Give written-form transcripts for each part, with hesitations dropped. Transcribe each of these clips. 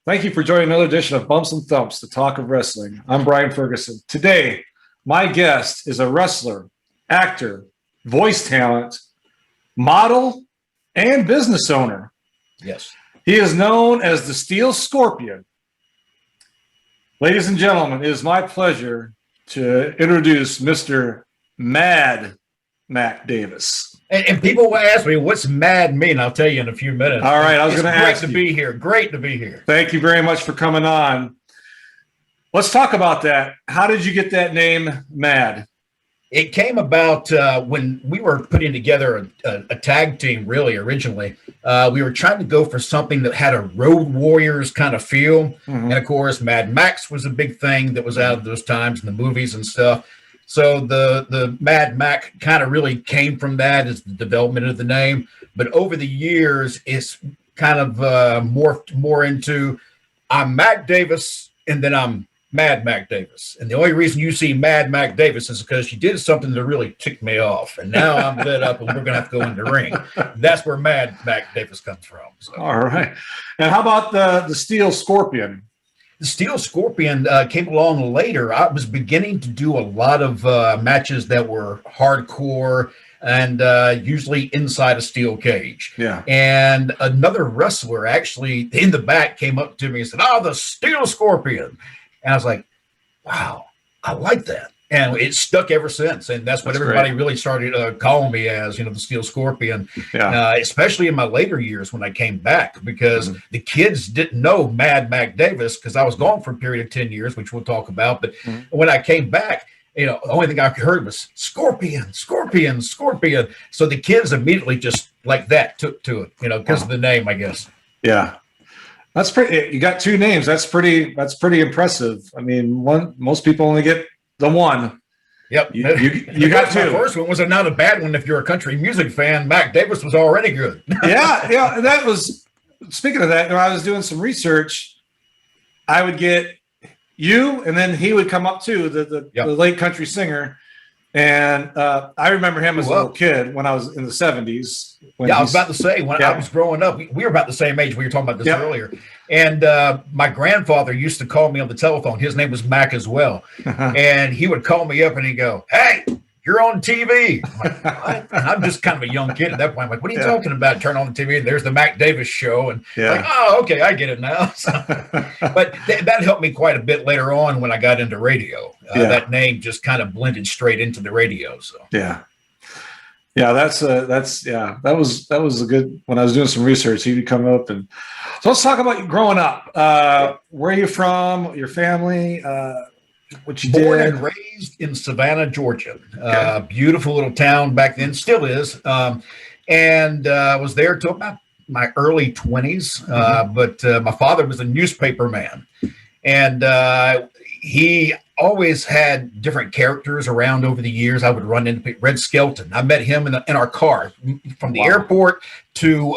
Thank you for joining another edition of Bumps and Thumps, the talk of wrestling. I'm Brian Ferguson. Today, my guest is a wrestler, actor, voice talent, model, and business owner. Yes. He is known as the Steel Scorpion. Ladies and gentlemen, it is my pleasure to introduce Mr. Mad Mac Davis. And people will ask me, what's mad mean? I'll tell you in a few minutes. All right, I was going to ask you. Great to be here. Great to be here. Thank you very much for coming on. Let's talk about that. How did you get that name, Mad? It came about when we were putting together a tag team, really, originally. We were trying to go for something that had a Road Warriors kind of feel. Mm-hmm. And, of course, Mad Max was a big thing that was out of those times in the movies and stuff. So the Mad Mac kind of really came from that as the development of the name. But over the years, it's kind of morphed more into I'm Mac Davis and then I'm Mad Mac Davis. And the only reason you see Mad Mac Davis is because she did something that really ticked me off. And now I'm lit up and we're going to have to go in the ring. That's where Mad Mac Davis comes from. So. All right. And how about the Steel Scorpion? The Steel Scorpion came along later. I was beginning to do a lot of matches that were hardcore and usually inside a steel cage. Yeah. And another wrestler actually in the back came up to me and said, the Steel Scorpion. And I was like, wow, I like that. And it stuck ever since. And that's what everybody really started calling me as, the Steel Scorpion, especially in my later years when I came back, because the kids didn't know Mad Mac Davis because I was gone for a period of 10 years, which we'll talk about. But when I came back, the only thing I heard was Scorpion, Scorpion, Scorpion. So the kids immediately just like that took to it, because of the name, I guess. Yeah. That's pretty. You got two names. That's pretty impressive. I mean, most people only get the one. Yep. You got two. The first one was not a bad one if you're a country music fan. Mac Davis was already good. Yeah. That was, speaking of that, when I was doing some research, I would get you, and then he would come up too, the late country singer. And I remember him as a little kid when I was in the 70s. I was about to say, when I was growing up, we were about the same age. We were talking about this earlier. And my grandfather used to call me on the telephone. His name was Mac as well. And he would call me up and he'd go, "Hey, you're on TV." I'm like, what? And I'm just kind of a young kid at that point. I'm like, what are you talking about? Turn on the TV and there's the Mac Davis show. And like, oh, okay, I get it now. So, but that helped me quite a bit later on when I got into radio. That name just kind of blended straight into the radio. So that was a good. When I was doing some research, he would come up and. So let's talk about you growing up. Where are you from? Your family? What you Born did? and raised in Savannah, Georgia. Beautiful little town back then, still is. And was there till about my early 20s. But my father was a newspaper man, and he always had different characters around over the years. I would run into Red Skelton. I met him in our car from the airport to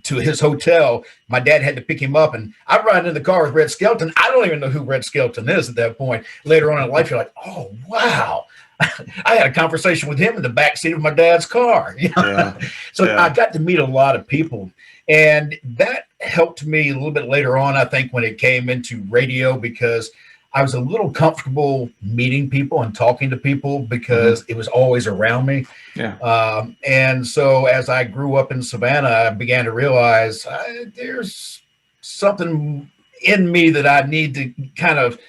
his hotel. My dad had to pick him up, and I run in the car with Red Skelton. I don't even know who Red Skelton is at that point. Later on in life, you're like, oh, wow. I had a conversation with him in the backseat of my dad's car. I got to meet a lot of people. And that helped me a little bit later on, I think, when it came into radio, because I was a little comfortable meeting people and talking to people because it was always around me. And so as I grew up in Savannah, I began to realize there's something in me that I need to kind of,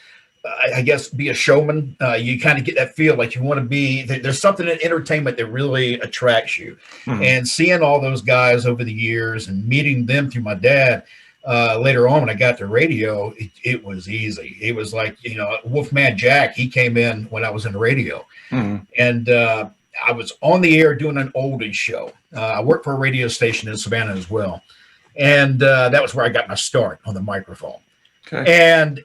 I guess, be a showman. You kind of get that feel like you want to be, there's something in entertainment that really attracts you. And seeing all those guys over the years and meeting them through my dad, later on when I got to radio, it was easy. It was like, Wolfman Jack, he came in when I was in radio. And I was on the air doing an oldies show. I worked for a radio station in Savannah as well. And that was where I got my start on the microphone. And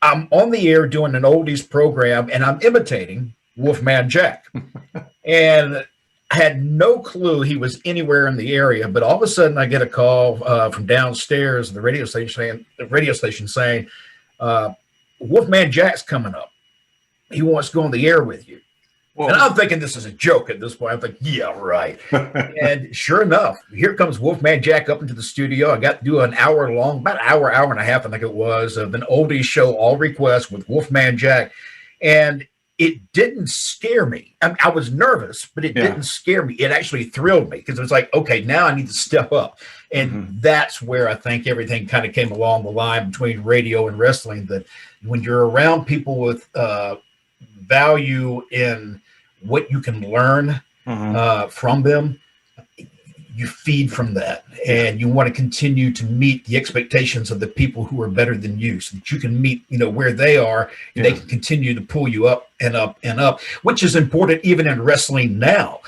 I'm on the air doing an oldies program, and I'm imitating Wolfman Jack. And I had no clue he was anywhere in the area, but all of a sudden I get a call from downstairs the radio station saying, Wolfman Jack's coming up. He wants to go on the air with you. Well, And I'm thinking this is a joke at this point. I'm like, yeah, right. And sure enough, here comes Wolfman Jack up into the studio. I got to do an hour long, about an hour, hour and a half, I think it was, of an oldies show, all requests with Wolfman Jack. And it didn't scare me. I mean, I was nervous, but it didn't scare me. It actually thrilled me because it was like, okay, now I need to step up. And that's where I think everything kind of came along the line between radio and wrestling, that when you're around people with value in what you can learn from them, you feed from that, and you want to continue to meet the expectations of the people who are better than you, so that you can meet, where they are, and they can continue to pull you up and up and up, which is important even in wrestling now.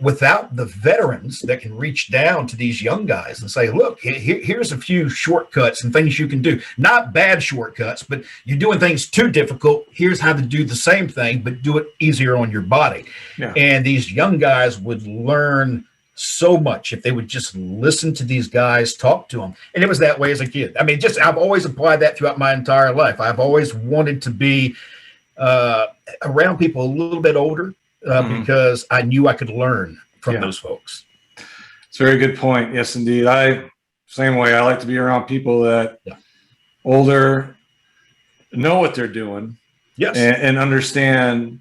Without the veterans that can reach down to these young guys and say, look, here's a few shortcuts and things you can do, not bad shortcuts, but you're doing things too difficult. Here's how to do the same thing, but do it easier on your body. And these young guys would learn so much if they would just listen to these guys, talk to them. And it was that way as a kid. I mean, I've always applied that throughout my entire life. I've always wanted to be around people a little bit older because I knew I could learn from those folks. It's a very good point. Yes, indeed. Same way. I like to be around people that older, know what they're doing, and understand,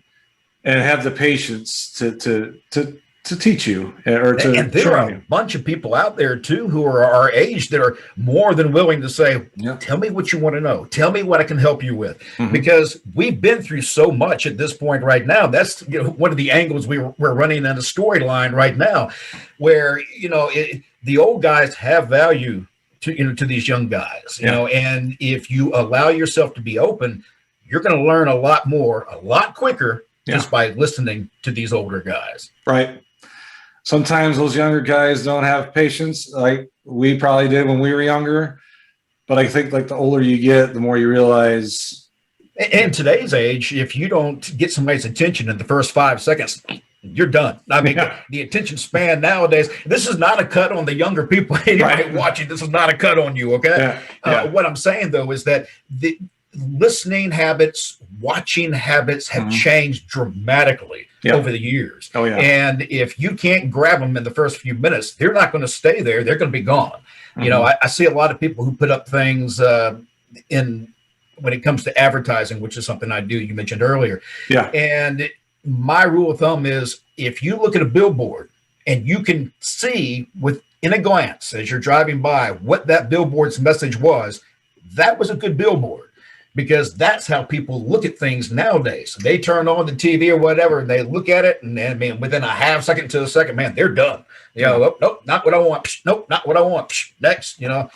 and have the patience to teach you, or to and there are a bunch of people out there too who are our age that are more than willing to say, tell me what you want to know, tell me what I can help you with, because we've been through so much at this point right now. That's one of the angles we're running in a storyline right now, where the old guys have value to these young guys, and if you allow yourself to be open, you're going to learn a lot more, a lot quicker, just by listening to these older guys. Right. Sometimes those younger guys don't have patience like we probably did when we were younger. But I think like the older you get, the more you realize. In today's age, if you don't get somebody's attention in the first 5 seconds, you're done. I mean, the attention span nowadays, this is not a cut on the younger people watching. This is not a cut on you, okay? What I'm saying, though, is that the listening habits, watching habits have changed dramatically over the years. And if you can't grab them in the first few minutes, they're not going to stay there. They're going to be gone. I see a lot of people who put up things when it comes to advertising, which is something I do, you mentioned earlier. And my rule of thumb is, if you look at a billboard and you can see in a glance as you're driving by what that billboard's message was, that was a good billboard. Because that's how people look at things nowadays. They turn on the TV or whatever, and they look at it, and I mean, within a half second to a second, man, they're done. Nope, not what I want. Psh, nope, not what I want. Psh, next, you know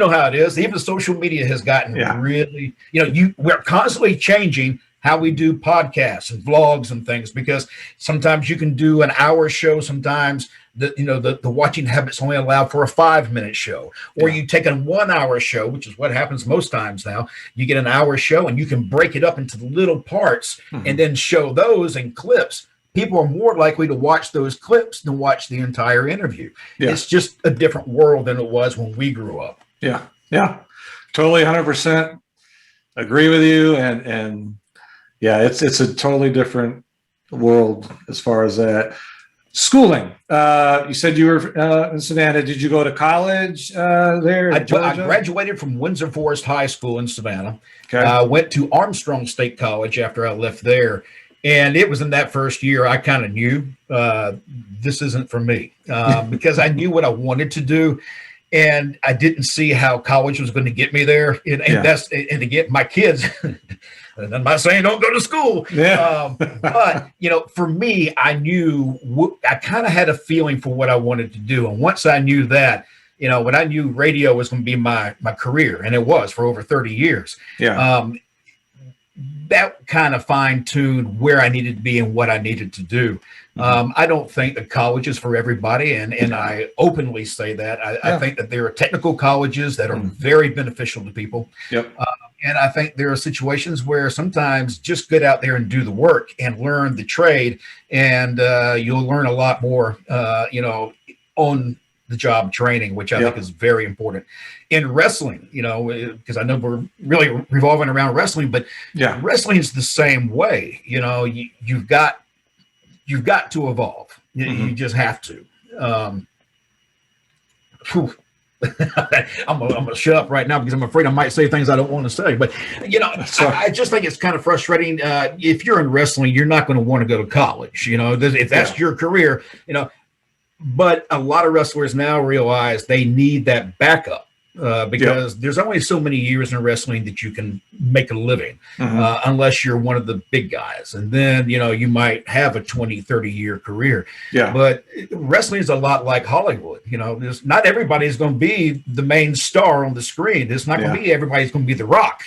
how it is. Even social media has gotten really, we're constantly changing how we do podcasts and vlogs and things, because sometimes you can do an hour show. Sometimes the watching habits only allow for a 5-minute show, or you take a 1 hour show, which is what happens most times now. You get an hour show and you can break it up into little parts and then show those in clips. People are more likely to watch those clips than watch the entire interview. It's just a different world than it was when we grew up. Totally 100% agree with you. And it's a totally different world as far as that. Schooling. You said you were in Savannah. Did you go to college there? I graduated from Windsor Forest High School in Savannah. Went to Armstrong State College after I left there. And it was in that first year I kind of knew this isn't for me, because I knew what I wanted to do. And I didn't see how college was going to get me there. And to get my kids, and I'm not saying don't go to school. But, for me, I knew, I kind of had a feeling for what I wanted to do. And once I knew that, when I knew radio was going to be my career, and it was for over 30 years, that kind of fine-tuned where I needed to be and what I needed to do. I don't think that college is for everybody, and I openly say that. I think that there are technical colleges that are very beneficial to people. And I think there are situations where sometimes just get out there and do the work and learn the trade, and you'll learn a lot more, on the job training, which I think is very important. In wrestling, because I know we're really revolving around wrestling, but wrestling is the same way. You've got to evolve. You just have to. I'm gonna shut up right now because I'm afraid I might say things I don't want to say. But I just think it's kind of frustrating. If you're in wrestling, you're not going to want to go to college. If that's your career. But a lot of wrestlers now realize they need that backup. Because there's only so many years in wrestling that you can make a living, unless you're one of the big guys. And then, you might have a 20, 30-year career. Yeah. But wrestling is a lot like Hollywood. There's not everybody's going to be the main star on the screen. It's not going to be everybody's going to be The Rock,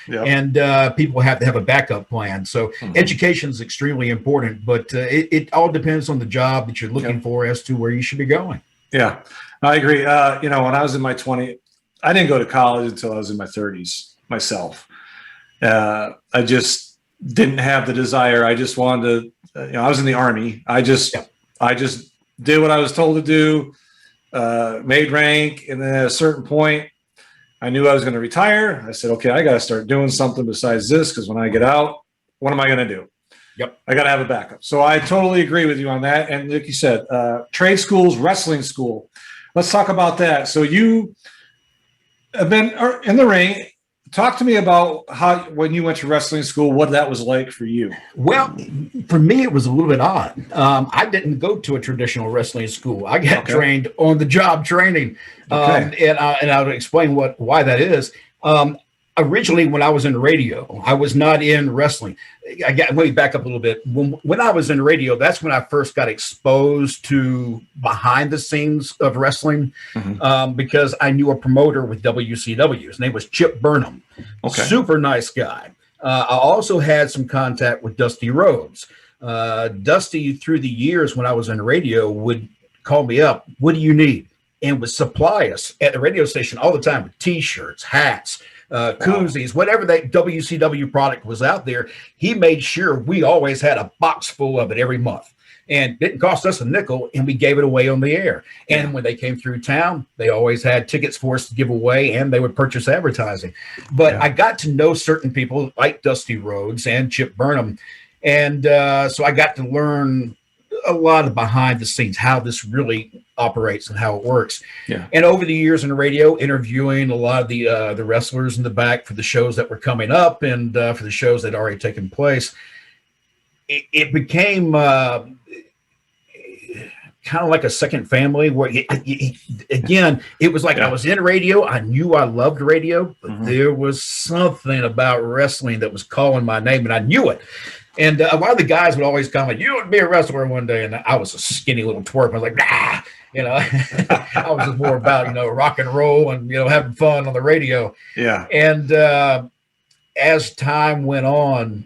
and people have to have a backup plan. So education is extremely important, but it all depends on the job that you're looking for as to where you should be going. Yeah. I agree. When I was in my 20s, I didn't go to college until I was in my 30s myself. I just didn't have the desire. I just wanted to, I was in the Army. I just did what I was told to do, made rank. And then at a certain point, I knew I was going to retire. I said, okay, I got to start doing something besides this, because when I get out, what am I going to do? Yep. I got to have a backup. So I totally agree with you on that. And like you said, trade schools, wrestling school. Let's talk about that. So you have been in the ring. Talk to me about when you went to wrestling school, what that was like for you. Well, for me, it was a little bit odd. I didn't go to a traditional wrestling school. I got trained on the job training. And I'll explain why that is. Originally, when I was in radio, I was not in wrestling. Let me back up a little bit. When I was in radio, that's when I first got exposed to behind the scenes of wrestling, because I knew a promoter with WCW. His name was Chip Burnham. Super nice guy. I also had some contact with Dusty Rhodes. Dusty, through the years when I was in radio, would call me up. What do you need? And would supply us at the radio station all the time with T-shirts, hats, koozies, whatever that WCW product was out there. He made sure we always had a box full of it every month, and it didn't cost us a nickel, and we gave it away on the air. And when they came through town, they always had tickets for us to give away, and they would purchase advertising. But I got to know certain people like Dusty Rhodes and Chip Burnham. And so I got to learn a lot of behind the scenes, how this really operates and how it works. And over the years in radio, interviewing a lot of the wrestlers in the back for the shows that were coming up and for the shows that had already taken place, it became kind of like a second family, where it was like I was in radio. I knew I loved radio, but there was something about wrestling that was calling my name, and I knew it. And a lot of the guys would always comment, "You would be a wrestler one day." And I was a skinny little twerp. I was like, nah, I was just more about, rock and roll and, having fun on the radio. Yeah. And as time went on,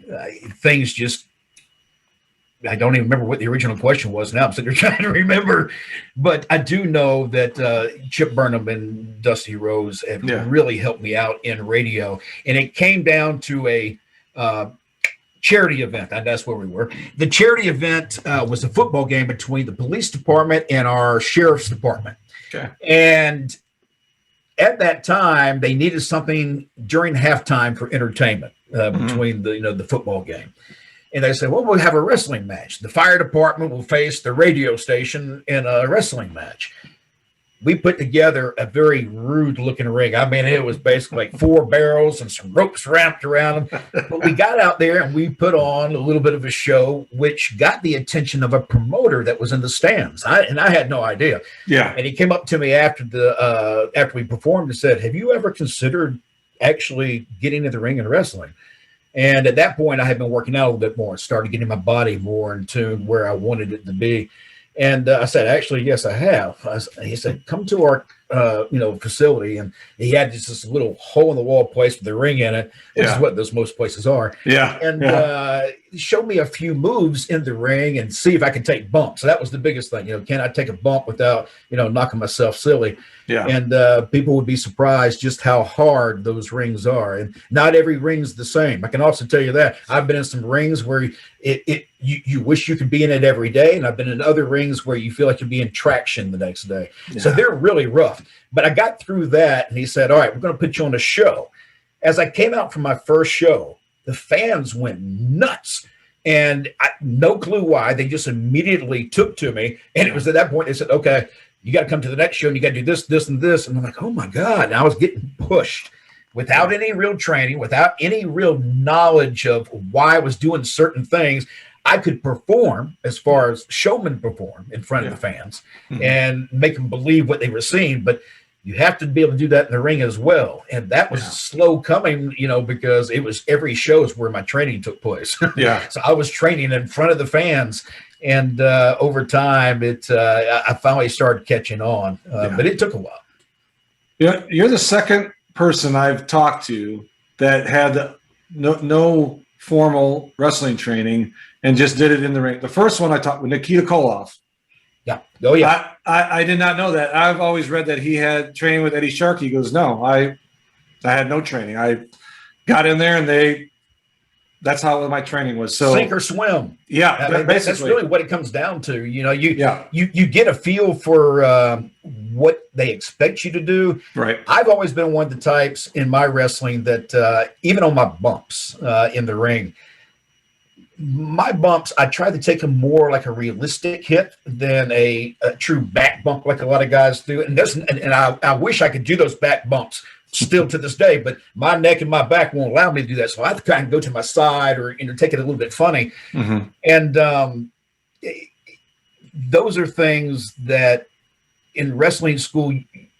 things just, I don't even remember what the original question was now. I'm sitting there trying to remember. But I do know that Chip Burnham and Dusty Rhodes have really helped me out in radio. And it came down to a charity event, and that's where we were. The charity event was a football game between the police department and our sheriff's department. And at that time, they needed something during halftime for entertainment between the football game. And they said, well, we'll have a wrestling match. The fire department will face the radio station in a wrestling match. We put together a very rude looking ring. I mean, it was basically like 4 barrels and some ropes wrapped around them. But we got out there and we put on a little bit of a show, which got the attention of a promoter that was in the stands. I had no idea. Yeah. And he came up to me after we performed and said, have you ever considered actually getting in the ring and wrestling? And at that point, I had been working out a little bit more and started getting my body more in tune where I wanted it to be. And I said, actually, yes, I have. He said, come to our, facility. And he had just this little hole in the wall place with a ring in it, which is what most places are. Yeah. And he showed me a few moves in the ring and see if I could take bumps. So that was the biggest thing. Can I take a bump without, knocking myself silly? Yeah. And people would be surprised just how hard those rings are. And not every ring's the same. I can also tell you that. I've been in some rings where you wish you could be in it every day. And I've been in other rings where you feel like you'd be in traction the next day. Yeah. So they're really rough. But I got through that, and he said, all right, we're going to put you on a show. As I came out from my first show, the fans went nuts. And no clue why. They just immediately took to me. And it was at that point they said, okay, you got to come to the next show and you got to do this, this, and this. And I'm like, oh my God. And I was getting pushed without any real training, without any real knowledge of why I was doing certain things. I could perform as far as showmen perform in front of the fans and make them believe what they were seeing. But you have to be able to do that in the ring as well. And that was slow coming, because it was every show is where my training took place. So I was training in front of the fans. And over time, I finally started catching on, but it took a while. Yeah, you're the second person I've talked to that had no formal wrestling training and just did it in the ring. The first one I talked with Nikita Koloff. Yeah. Oh yeah. I did not know that. I've always read that he had training with Eddie Sharkey. He goes, no, I had no training. I got in there and that's how my training was. So sink or swim. Yeah, that's really what it comes down to. You get a feel for what they expect you to do. Right. I've always been one of the types in my wrestling that even on my bumps in the ring, my bumps, I try to take them more like a realistic hit than a true back bump like a lot of guys do. And I wish I could do those back bumps still to this day, but my neck and my back won't allow me to do that. So I have to kind of go to my side or take it a little bit funny. And those are things that in wrestling school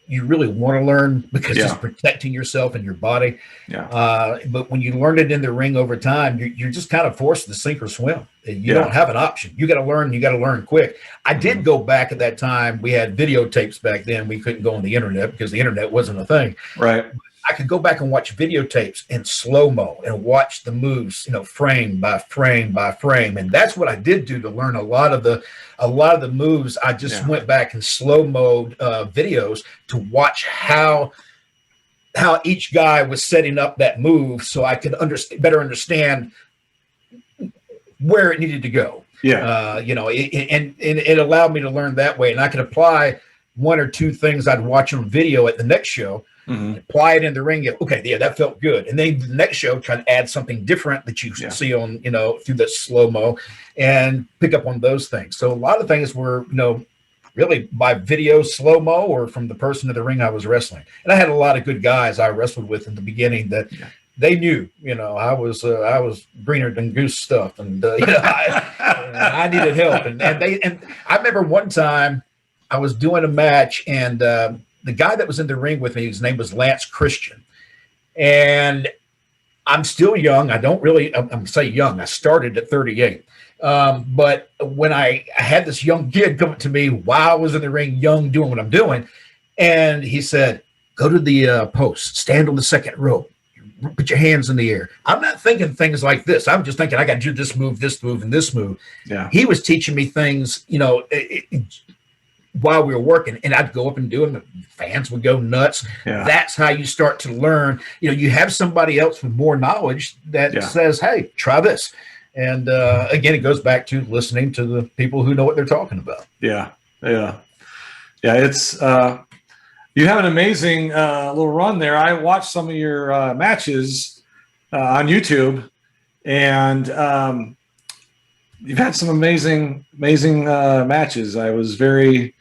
you really want to learn because it's protecting yourself and your body. But when you learn it in the ring over time, you're just kind of forced to sink or swim. You don't have an option. You got to learn. You got to learn quick. I did go back at that time. We had videotapes back then. We couldn't go on the internet because the internet wasn't a thing. Right. I could go back and watch videotapes in slow-mo and watch the moves, frame by frame by frame. And that's what I did do to learn a lot of the moves. I just went back in slow-mo videos to watch how each guy was setting up that move so I could better understand where it needed to go. And it allowed me to learn that way. And I could apply one or two things I'd watch on video at the next show, apply it in the ring. Okay, that felt good. And then the next show, try to add something different that you see on, through the slow-mo and pick up on those things. So a lot of things were, really by video slow-mo or from the person in the ring I was wrestling. And I had a lot of good guys I wrestled with in the beginning that they knew, I was greener than goose stuff. And, I needed help. And I remember one time I was doing a match and, the guy that was in the ring with me, his name was Lance Christian. And I'm still young. I'm say young. I started at 38. But when I had this young kid come to me while I was in the ring, young, doing what I'm doing, and he said, go to the post, stand on the second rope, put your hands in the air. I'm not thinking things like this. I'm just thinking I got to do this move, and this move. Yeah. He was teaching me things, while we were working, and I'd go up and do them. Fans would go nuts. Yeah. That's how you start to learn. You have somebody else with more knowledge that says, hey, try this. And again, it goes back to listening to the people who know what they're talking about. Yeah. It's you have an amazing little run there. I watched some of your matches on YouTube, and you've had some amazing matches. I was very,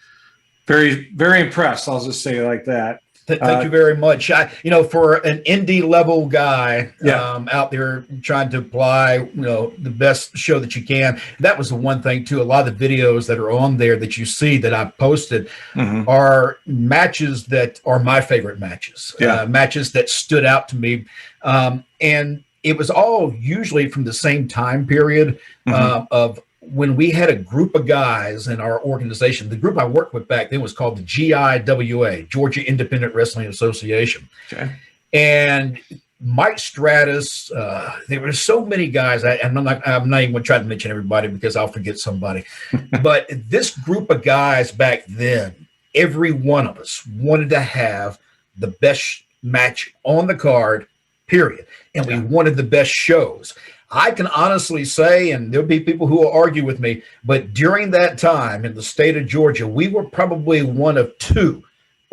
very, very impressed. I'll just say it like that. Thank you very much. For an indie level guy out there trying to apply, the best show that you can. That was the one thing too. A lot of the videos that are on there that you see that I've posted are matches that are my favorite matches. Matches that stood out to me, and it was all usually from the same time period of when we had a group of guys in our organization. The group I worked with back then was called the GIWA, Georgia Independent Wrestling Association. Okay. And Mike Stratus, there were so many guys. I'm not even going to try to mention everybody because I'll forget somebody. But this group of guys back then, every one of us wanted to have the best match on the card, period. And we wanted the best shows. I can honestly say, and there'll be people who will argue with me, but during that time in the state of Georgia, we were probably one of two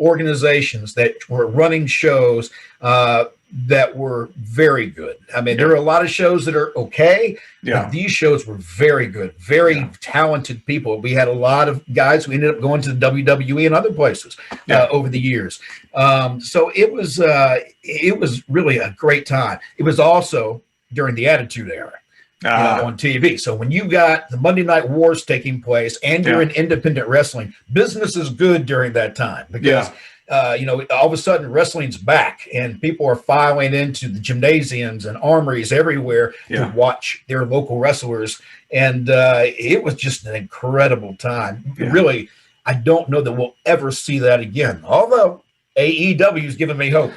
organizations that were running shows that were very good. I mean, there are a lot of shows that are okay, but these shows were very good, very talented people. We had a lot of guys who ended up going to the WWE and other places over the years. So it was really a great time. It was also during the Attitude Era. On TV. So when you got the Monday Night Wars taking place and you're in independent wrestling, business is good during that time because, all of a sudden wrestling's back and people are filing into the gymnasiums and armories everywhere to watch their local wrestlers. And it was just an incredible time. Really, I don't know that we'll ever see that again, although AEW is giving me hope.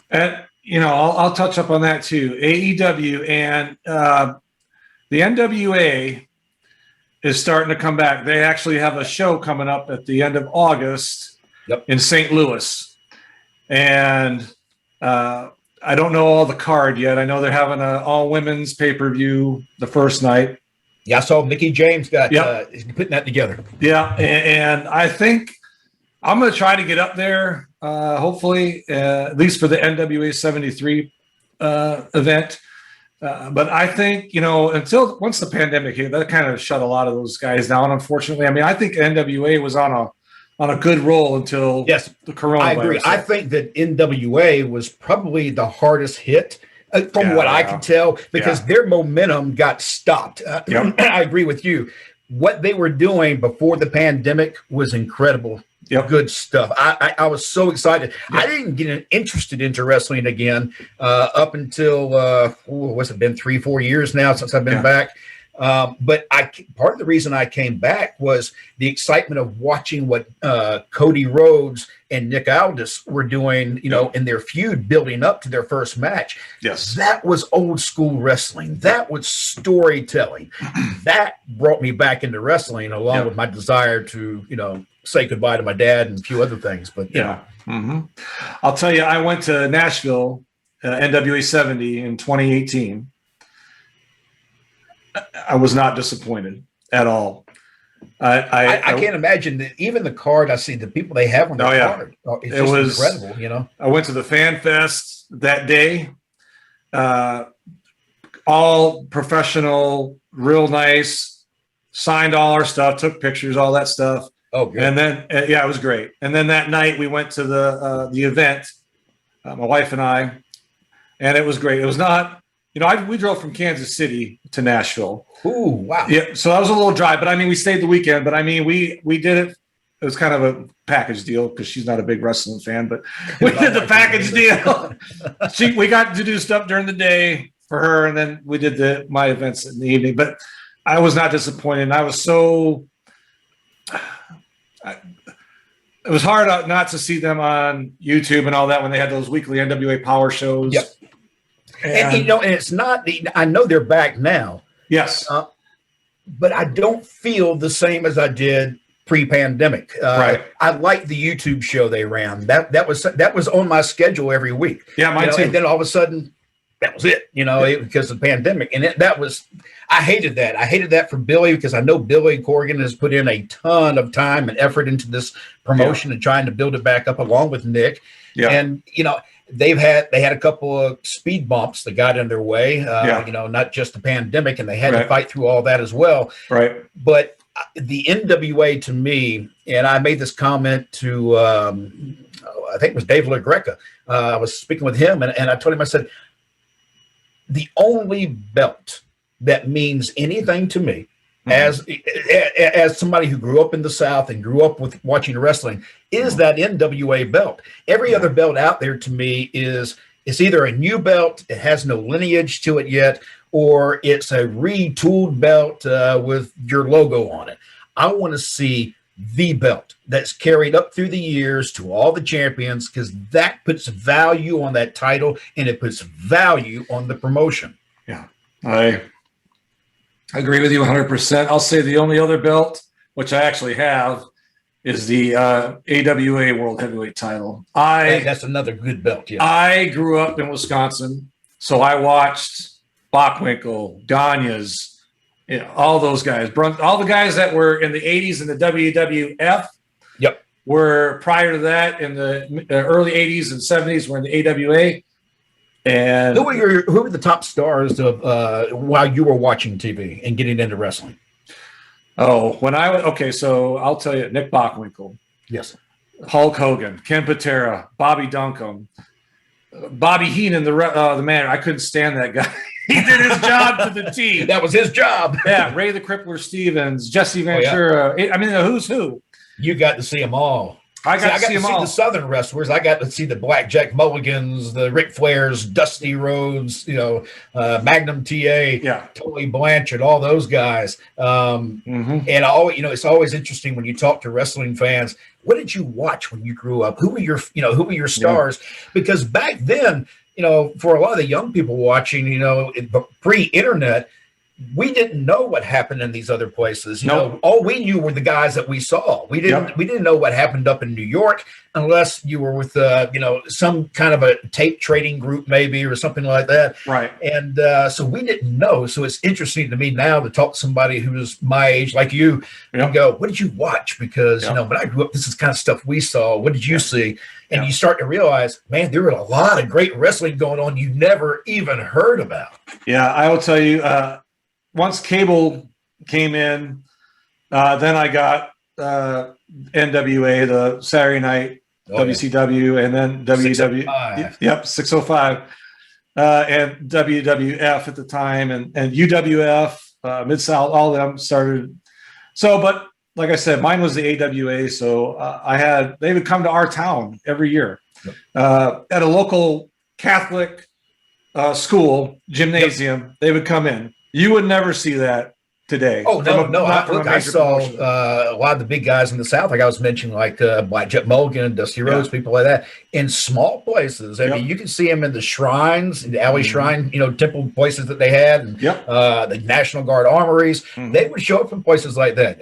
And, I'll touch up on that too. AEW and the NWA is starting to come back. They actually have a show coming up at the end of August in St. Louis. And I don't know all the card yet. I know they're having an all-women's pay-per-view the first night. Yeah, I saw Mickey James got putting that together. Yeah, and I think I'm going to try to get up there, hopefully, at least for the NWA 73 event. But I think, once the pandemic hit, that kind of shut a lot of those guys down, unfortunately. I mean, I think NWA was on a good roll until the coronavirus. I agree. I think that NWA was probably the hardest hit from what I can tell because their momentum got stopped. I agree with you. What they were doing before the pandemic was incredible. Good stuff. I was so excited. I didn't get interested into wrestling again up until what's it been 3-4 years now since I've been back. But part of the reason I came back was the excitement of watching what Cody Rhodes and Nick Aldis were doing, in their feud building up to their first match. Yes. That was old school wrestling. That was storytelling. That brought me back into wrestling along with my desire to, say goodbye to my dad and a few other things. But, I'll tell you, I went to Nashville, NWA 70 in 2018. I was not disappointed at all. I can't imagine that even the card I see, the people they have on the card. It was incredible, I went to the Fan Fest that day. All professional, real nice, signed all our stuff, took pictures, all that stuff. Oh, good. And then, it was great. And then that night we went to the event, my wife and I, and it was great. It was not, we drove from Kansas City to Nashville. Ooh, wow. Yeah, so that was a little drive, but we stayed the weekend. But we did it. It was kind of a package deal because she's not a big wrestling fan, but we did the package deal. We got to do stuff during the day for her, and then we did my events in the evening. But I was not disappointed. And I was so. It was hard not to see them on YouTube and all that when they had those weekly NWA Power shows. Yep. And and it's not. I know they're back now. Yes, but I don't feel the same as I did pre-pandemic. Right. I liked the YouTube show they ran. That was on my schedule every week. Yeah, mine too. And then all of a sudden, that was it. Because of the pandemic, and I hated that. I hated that for Billy because I know Billy Corgan has put in a ton of time and effort into this promotion and trying to build it back up along with Nick. Yeah. And they had a couple of speed bumps that got in their way. Not just the pandemic, and they had to fight through all that as well. Right. But the NWA to me, and I made this comment to I think it was Dave LaGreca. I was speaking with him, and I told him, I said, the only belt that means anything to me as somebody who grew up in the South and grew up with watching wrestling is that NWA belt. Every other belt out there to me it's either a new belt, it has no lineage to it yet, or it's a retooled belt with your logo on it. I want to see the belt that's carried up through the years to all the champions, because that puts value on that title and it puts value on the promotion. Yeah, I agree with you 100%. I'll say the only other belt, which I actually have, is the AWA World Heavyweight title. That's another good belt. Yeah. I grew up in Wisconsin, so I watched Bockwinkel, Gagne's, all those guys. All the guys that were in the 80s in the WWF. Yep. Were prior to that in the early 80s and 70s were in the AWA. And who were the top stars of while you were watching TV and getting into wrestling? Oh, so I'll tell you, Nick Bockwinkel. Yes. Hulk Hogan, Ken Patera, Bobby Duncombe, Bobby Heenan, the man. I couldn't stand that guy. He did his job to the T. That was his job. Yeah, Ray the Crippler Stevens, Jesse Ventura. I mean, the who's who. You got to see them all. I got to see the Southern wrestlers. I got to see the Blackjack Mulligans, the Ric Flairs, Dusty Rhodes, Magnum TA, Tully Blanchard, all those guys. And it's always interesting when you talk to wrestling fans. What did you watch when you grew up? Who were your stars? Because back then, for a lot of the young people watching, pre-internet, we didn't know what happened in these other places. All we knew were the guys that we saw. We didn't know what happened up in New York unless you were with some kind of a tape trading group maybe or something like that. Right. And so we didn't know. So it's interesting to me now to talk to somebody who's my age like you and go, what did you watch? Because when I grew up, this is kind of stuff we saw. What did you see? And you start to realize, man, there were a lot of great wrestling going on you never even heard about. Yeah, I will tell you. Once cable came in, then I got NWA, the Saturday night WCW, and then WW. Yep, 605, and WWF at the time, and UWF, Mid South. All of them started. So, but like I said, mine was the AWA. So they would come to our town every year at a local Catholic school gymnasium. They would come in. You would never see that today. Oh, no. I saw a lot of the big guys in the South, like I was mentioning, like Blackjack Mulligan, Dusty Rhodes, people like that, in small places. I mean, you can see them in the shrines, in the alley shrine, temple places that they had, and the National Guard armories. They would show up in places like that.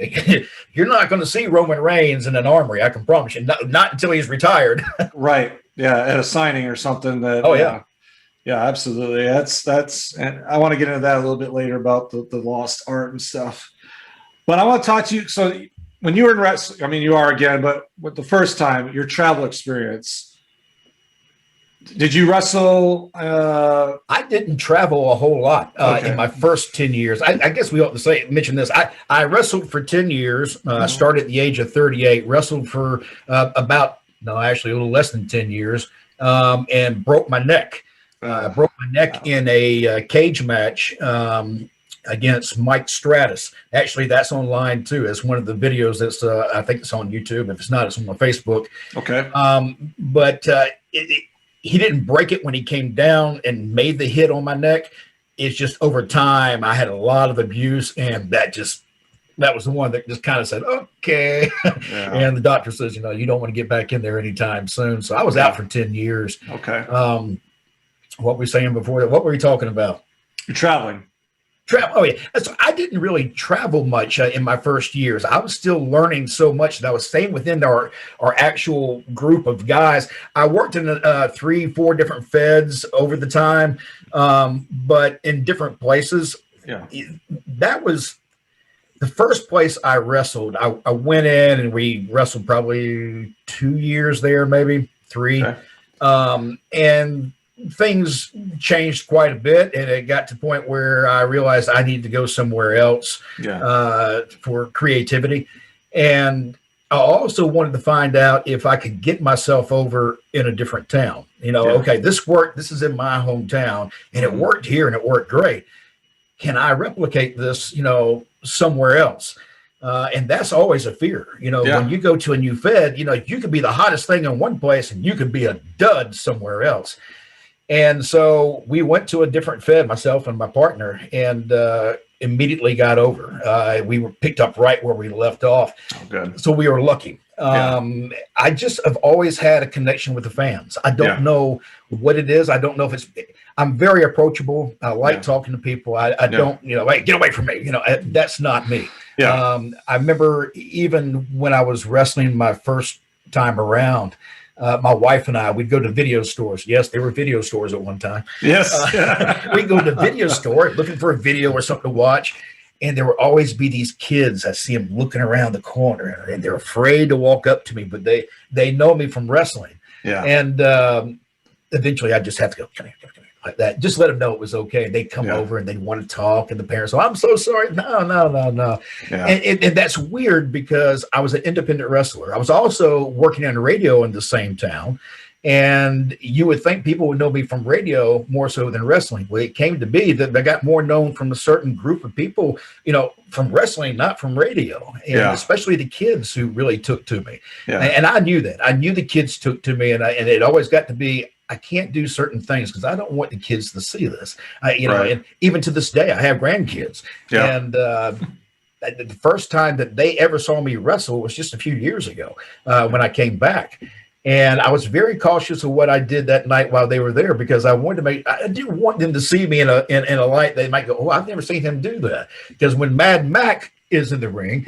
You're not going to see Roman Reigns in an armory, I can promise you. Not until he's retired. Right. Yeah, at a signing or something. Yeah, absolutely. That's, and I want to get into that a little bit later about the lost art and stuff. But I want to talk to you. So when you were in wrestling, I mean, you are again, but with the first time, your travel experience, did you wrestle? I didn't travel a whole lot in my first 10 years. I guess we ought to mention this. I wrestled for 10 years, started at the age of 38, wrestled for actually a little less than 10 years, and broke my neck. Broke my neck in a cage match against Mike Stratus. Actually, that's online too. It's one of the videos that's I think it's on YouTube. If it's not, it's on my Facebook. Okay. But he didn't break it when he came down and made the hit on my neck. It's just over time I had a lot of abuse, and that was the one that just kind of said, okay. And the doctor says, you don't want to get back in there anytime soon. So I was out for 10 years. Okay. What were we saying before that? What were we talking about? You're traveling. Oh, yeah. So I didn't really travel much in my first years. I was still learning so much that I was staying within our actual group of guys. I worked in 3-4 different feds over the time, but in different places. Yeah. That was the first place I wrestled. I went in and we wrestled probably 2 years there, maybe 3. Okay. And things changed quite a bit, and it got to the point where I realized I needed to go somewhere else for creativity. And I also wanted to find out if I could get myself over in a different town. Okay, this worked. This is in my hometown, and it worked here, and it worked great. Can I replicate this, somewhere else? And that's always a fear. When you go to a new fed, you could be the hottest thing in one place, and you could be a dud somewhere else. And so we went to a different fed, myself and my partner, and immediately got over. We were picked up right where we left off. Oh, good. So we were lucky. I just have always had a connection with the fans. I don't know what it is. I don't know if I'm very approachable. I like talking to people. I don't, like, get away from me. That's not me. Yeah. I remember even when I was wrestling my first time around, my wife and I, we'd go to video stores. Yes, there were video stores at one time. Yes. We'd go to the video store looking for a video or something to watch. And there would always be these kids. I see them looking around the corner, and they're afraid to walk up to me, but they know me from wrestling. Yeah. And eventually, I just have to go, come here, like that. Just let them know it was okay. They'd come over and they'd want to talk, and the parents, oh, I'm so sorry. No. Yeah. And that's weird because I was an independent wrestler. I was also working on radio in the same town. And you would think people would know me from radio more so than wrestling. Well, it came to be that I got more known from a certain group of people, from wrestling, not from radio. And especially the kids who really took to me. Yeah. And I knew that. I knew the kids took to me, and it always got to be, I can't do certain things because I don't want the kids to see this. And even to this day, I have grandkids. Yeah. And the first time that they ever saw me wrestle was just a few years ago when I came back. And I was very cautious of what I did that night while they were there because I didn't want them to see me in a light. They might go, oh, I've never seen him do that. Because when Mad Mac is in the ring,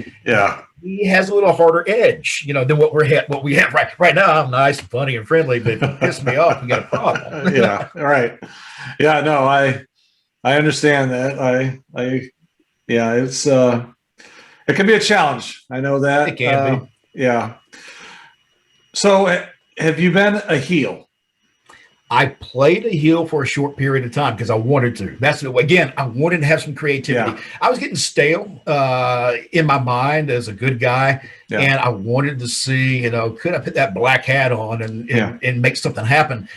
he has a little harder edge, than what we have right now. I'm nice, funny, and friendly, but if you piss me off, we got a problem. Yeah, right. Yeah, no, I understand that. It's it can be a challenge. I know that it can be. Yeah. So, have you been a heel? I played a heel for a short period of time because I wanted to. I wanted to have some creativity. Yeah. I was getting stale in my mind as a good guy, and I wanted to see, could I put that black hat on and make something happen?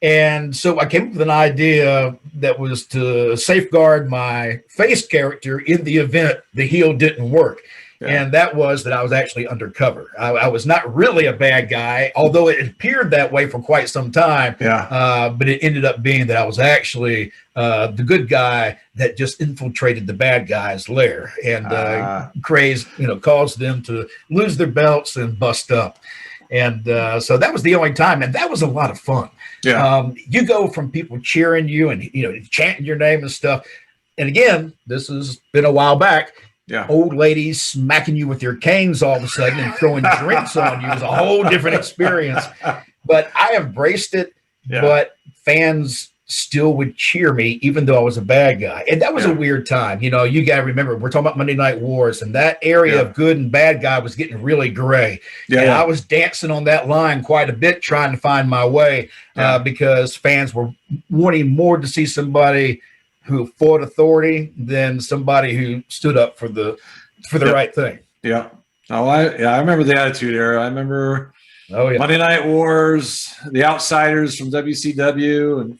And so I came up with an idea that was to safeguard my face character in the event the heel didn't work. Yeah. And that was that I was actually undercover. I was not really a bad guy, although it appeared that way for quite some time. Yeah. But it ended up being that I was actually the good guy that just infiltrated the bad guy's lair and caused them to lose their belts and bust up. And so that was the only time, and that was a lot of fun. Yeah. You go from people cheering you and chanting your name and stuff. And again, this has been a while back. Yeah. Old ladies smacking you with your canes all of a sudden and throwing drinks on you is a whole different experience. But I embraced it. Yeah. But fans still would cheer me even though I was a bad guy. And that was a weird time. You got to remember, we're talking about Monday Night Wars, and that area of good and bad guy was getting really gray. Yeah. And I was dancing on that line quite a bit trying to find my way because fans were wanting more to see somebody who fought authority than somebody who stood up for the right thing. Yeah. Oh, I remember the Attitude Era. I remember Monday Night Wars, The Outsiders from WCW, and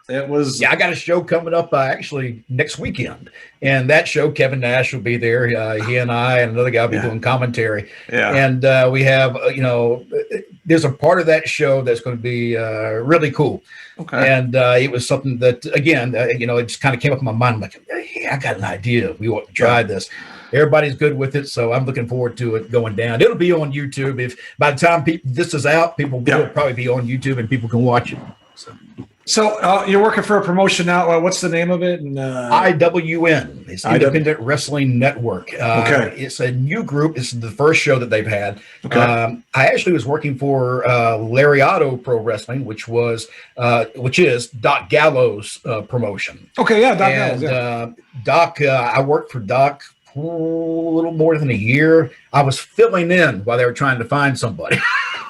it was. Yeah, I got a show coming up actually next weekend, and that show Kevin Nash will be there. He and I and another guy will be doing commentary. Yeah, and we have there's a part of that show that's going to be really cool. Okay. And it was something that, again, it just kind of came up in my mind. I'm like, hey, I got an idea. We want to try this. Everybody's good with it, so I'm looking forward to it going down. It'll be on YouTube. If by the time this is out, people will probably be on YouTube and people can watch it. So you're working for a promotion now. What's the name of it? And, IWN. It's Independent Wrestling Network. It's a new group. It's the first show that they've had. Okay. I actually was working for Lariato Pro Wrestling, which is Doc Gallows' promotion. Okay, Doc Gallows. Yeah. Doc, I worked for Doc a little more than a year. I was filling in while they were trying to find somebody.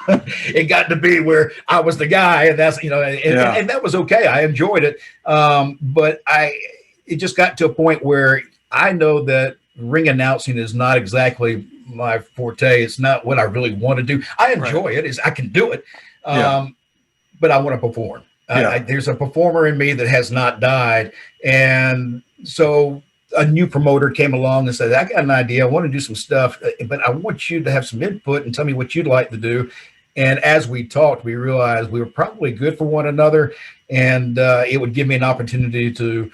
It got to be where I was the guy, and that's and that was okay. I enjoyed it, but it just got to a point where I know that ring announcing is not exactly my forte. It's not what I really want to do. I enjoy it. I can do it, but I want to perform. There's a performer in me that has not died, and so a new promoter came along and said, I got an idea. I want to do some stuff, but I want you to have some input and tell me what you'd like to do. And as we talked, we realized we were probably good for one another, and it would give me an opportunity to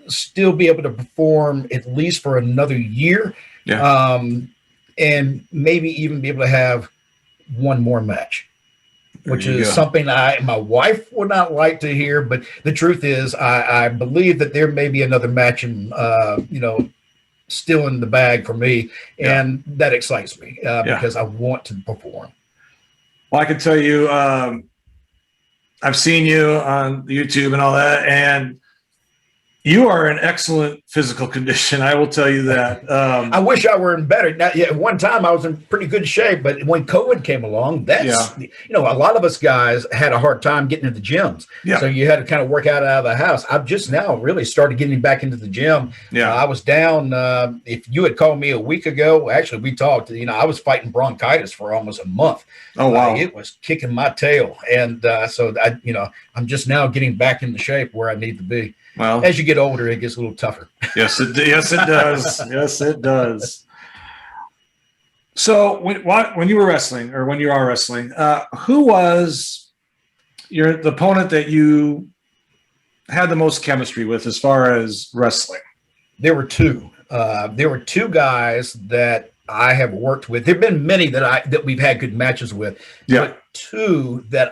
still be able to perform at least for another year, and maybe even be able to have one more match, which is something my wife would not like to hear. But the truth is, I believe that there may be another match in still in the bag for me, and that excites me because I want to perform. Well, I can tell you, I've seen you on YouTube and all that, and you are in excellent physical condition. I will tell you that. I wish I were in better. Now, one time I was in pretty good shape, but when COVID came along, a lot of us guys had a hard time getting into the gyms. Yeah. So you had to kind of work out of the house. I've just now really started getting back into the gym. Yeah. I was down. If you had called me a week ago, actually we talked. I was fighting bronchitis for almost a month. Oh wow! It was kicking my tail, and so I'm just now getting back into shape where I need to be. Well, as you get older, it gets a little tougher. Yes, it does. Yes, it does. So when you were wrestling, or when you are wrestling, who was the opponent that you had the most chemistry with as far as wrestling? There were two. There were two guys that I have worked with. There've been many that we've had good matches with. Yeah. But two that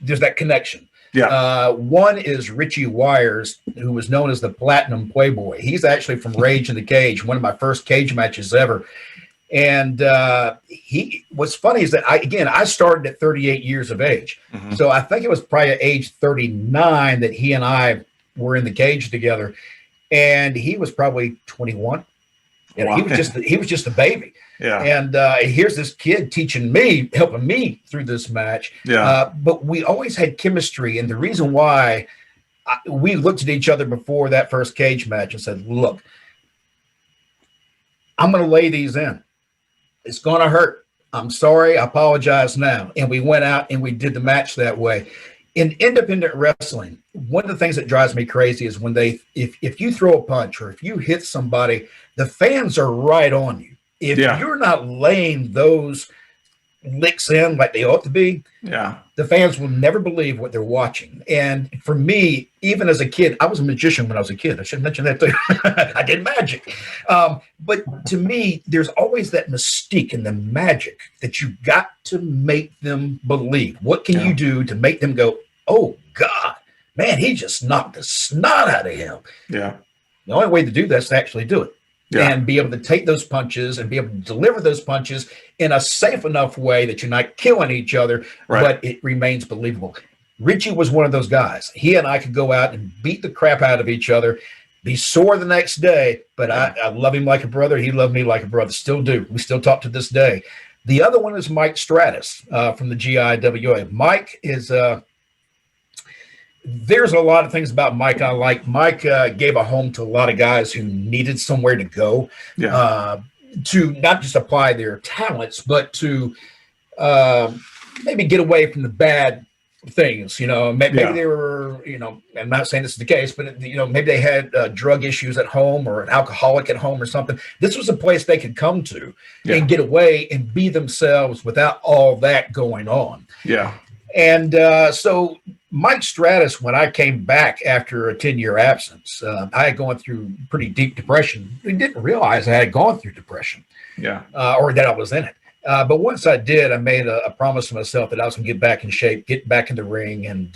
there's that connection. Yeah. One is Richie Wires, who was known as the Platinum Playboy. He's actually from Rage in the Cage, one of my first cage matches ever. And what's funny is that I started at 38 years of age. Mm-hmm. So I think it was probably at age 39 that he and I were in the cage together. And he was probably 21. Wow. He was just a baby. Yeah. And here's this kid helping me through this match. Yeah. But we always had chemistry. And the reason why we looked at each other before that first cage match and said, look, I'm going to lay these in. It's going to hurt. I'm sorry. I apologize now. And we went out and we did the match that way. In independent wrestling, one of the things that drives me crazy is when if you throw a punch or if you hit somebody, the fans are right on you. If you're not laying those licks in like they ought to be, the fans will never believe what they're watching. And for me, even as a kid, I was a magician when I was a kid. I should mention that too. I did magic. But to me, there's always that mystique and the magic that you got to make them believe. What can you do to make them go, oh, God, man, he just knocked the snot out of him. Yeah. The only way to do that is to actually do it. Yeah. And be able to take those punches and be able to deliver those punches in a safe enough way that you're not killing each other, but it remains believable. Richie was one of those guys. He and I could go out and beat the crap out of each other, be sore the next day, but I love him like a brother. He loved me like a brother. Still do. We still talk to this day. The other one is Mike Stratus from the GIWA. Mike is there's a lot of things about Mike I like. Mike gave a home to a lot of guys who needed somewhere to go to not just apply their talents, but to maybe get away from the bad things. Maybe they were, I'm not saying this is the case, but, maybe they had drug issues at home or an alcoholic at home or something. This was a place they could come to and get away and be themselves without all that going on. Yeah. And so Mike Stratus, when I came back after a 10-year absence, I had gone through pretty deep depression. I didn't realize I had gone through depression or that I was in it. But once I did, I made a promise to myself that I was going to get back in shape, get back in the ring, and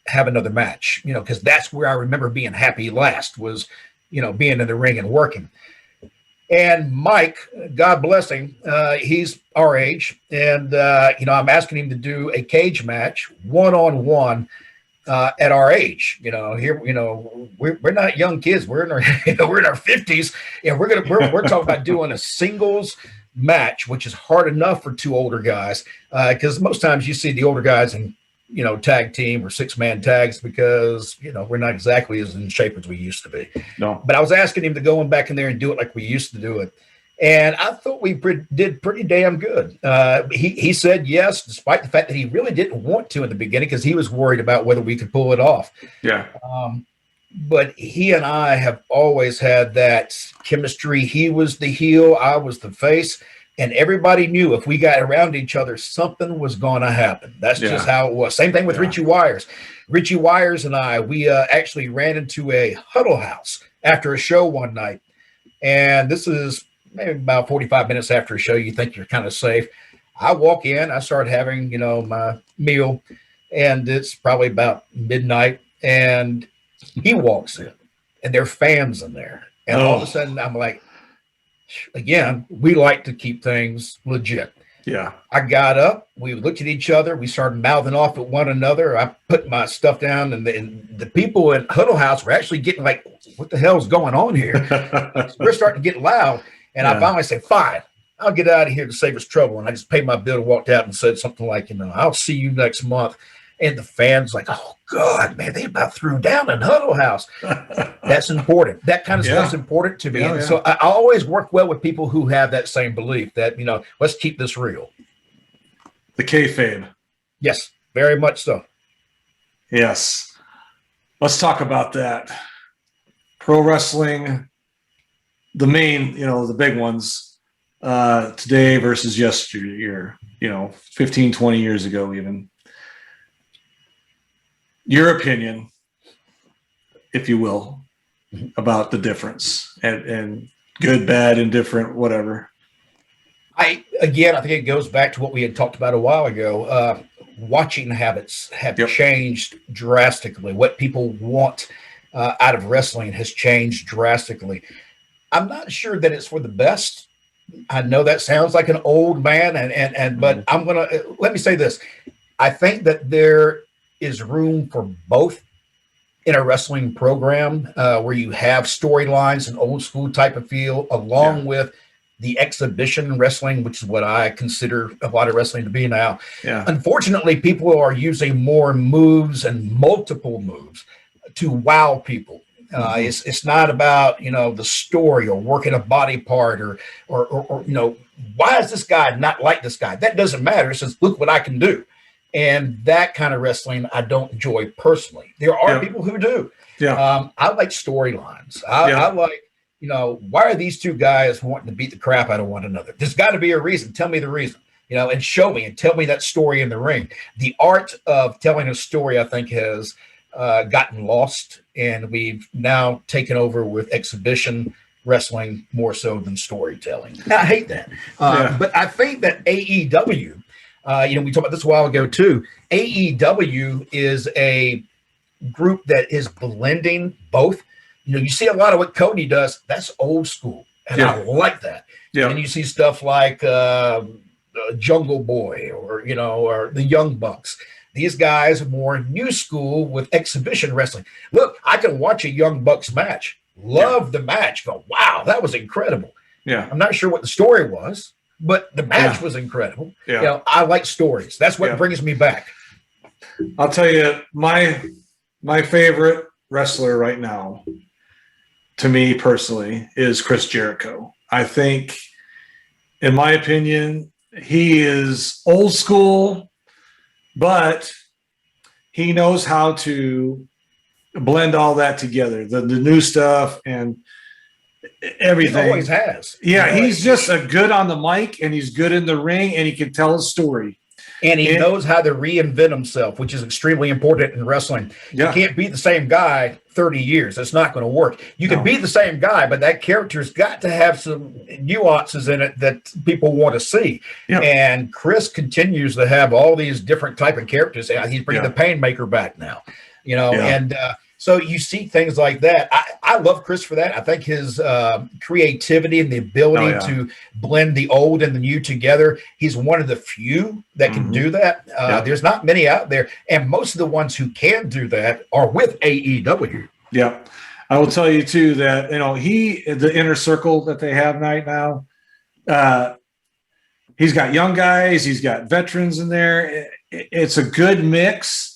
have another match, because that's where I remember being happy last was, being in the ring and working. And Mike, God bless him, he's our age. And, I'm asking him to do a cage match one-on-one at our age. Here, we're not young kids. We're in our, we're in our 50s, and we're talking about doing a singles match, which is hard enough for two older guys. Because most times you see the older guys in, tag team or 6-man tags because, we're not exactly as in shape as we used to be. No. But I was asking him to go in back in there and do it like we used to do it. And I thought we did pretty damn good. He said yes, despite the fact that he really didn't want to in the beginning because he was worried about whether we could pull it off. Yeah. But he and I have always had that chemistry. He was the heel, I was the face. And everybody knew if we got around each other, something was going to happen. That's just how it was. Same thing with Richie Wires. Richie Wires and I, we actually ran into a huddle house after a show one night. And this is maybe about 45 minutes after a show. You think you're kind of safe. I walk in, I start having, my meal. And it's probably about midnight. And he walks in. and there are fans in there. And all of a sudden I'm like, again, we like to keep things legit. Yeah. I got up, we looked at each other, we started mouthing off at one another. I put my stuff down, and the people in Huddle House were actually getting like, what the hell's going on here? We're starting to get loud. And I finally said, fine, I'll get out of here to save us trouble. And I just paid my bill and walked out and said something like, I'll see you next month. And the fans like, oh God, man, they about threw down in Huddle House. That's important. That kind of stuff's important to me. And so I always work well with people who have that same belief that, let's keep this real. The kayfabe. Yes, very much so. Yes. Let's talk about that. Pro wrestling, the main, the big ones, today versus yesteryear, 15, 20 years ago even. Your opinion, if you will, about the difference and good, bad, indifferent, whatever. I think it goes back to what we had talked about a while ago. Watching habits have changed drastically. What people want out of wrestling has changed drastically. I'm not sure that it's for the best. I know that sounds like an old man, but let me say this. I think that there is room for both in a wrestling program where you have storylines and old school type of feel, along with the exhibition wrestling, which is what I consider a lot of wrestling to be now. Yeah. Unfortunately, people are using more moves and multiple moves to wow people. It's not about, the story or working a body part or why is this guy not like this guy? That doesn't matter. It says, look what I can do. And that kind of wrestling, I don't enjoy personally. There are people who do. Yeah. I like storylines. I like, why are these two guys wanting to beat the crap out of one another? There's got to be a reason. Tell me the reason, and show me and tell me that story in the ring. The art of telling a story, I think, has gotten lost, and we've now taken over with exhibition wrestling more so than storytelling. I hate that. But I think that AEW, we talked about this a while ago too. AEW is a group that is blending both. You see a lot of what Cody does. That's old school, and I like that. Yeah. And you see stuff like Jungle Boy or the Young Bucks. These guys are more new school with exhibition wrestling. Look, I can watch a Young Bucks match, love the match, go, wow, that was incredible. Yeah. I'm not sure what the story was, but the match was incredible. Yeah. I like stories. That's what brings me back. I'll tell you, my favorite wrestler right now, to me personally, is Chris Jericho. I think, in my opinion, he is old school, but he knows how to blend all that together, the new stuff and everything. He always has. Yeah, he's just a good on the mic, and he's good in the ring, and he can tell a story. And he knows how to reinvent himself, which is extremely important in wrestling. Yeah. You can't be the same guy 30 years. That's not going to work. You can be the same guy, but that character's got to have some nuances in it that people want to see. Yeah. And Chris continues to have all these different type of characters. He's bringing the Painmaker back now, and so you see things like that. I love Chris for that. I think his creativity and the ability to blend the old and the new together, he's one of the few that can do that. There's not many out there. And most of the ones who can do that are with AEW. Yeah. I will tell you, too, that, the inner circle that they have right now, he's got young guys, he's got veterans in there. It's a good mix.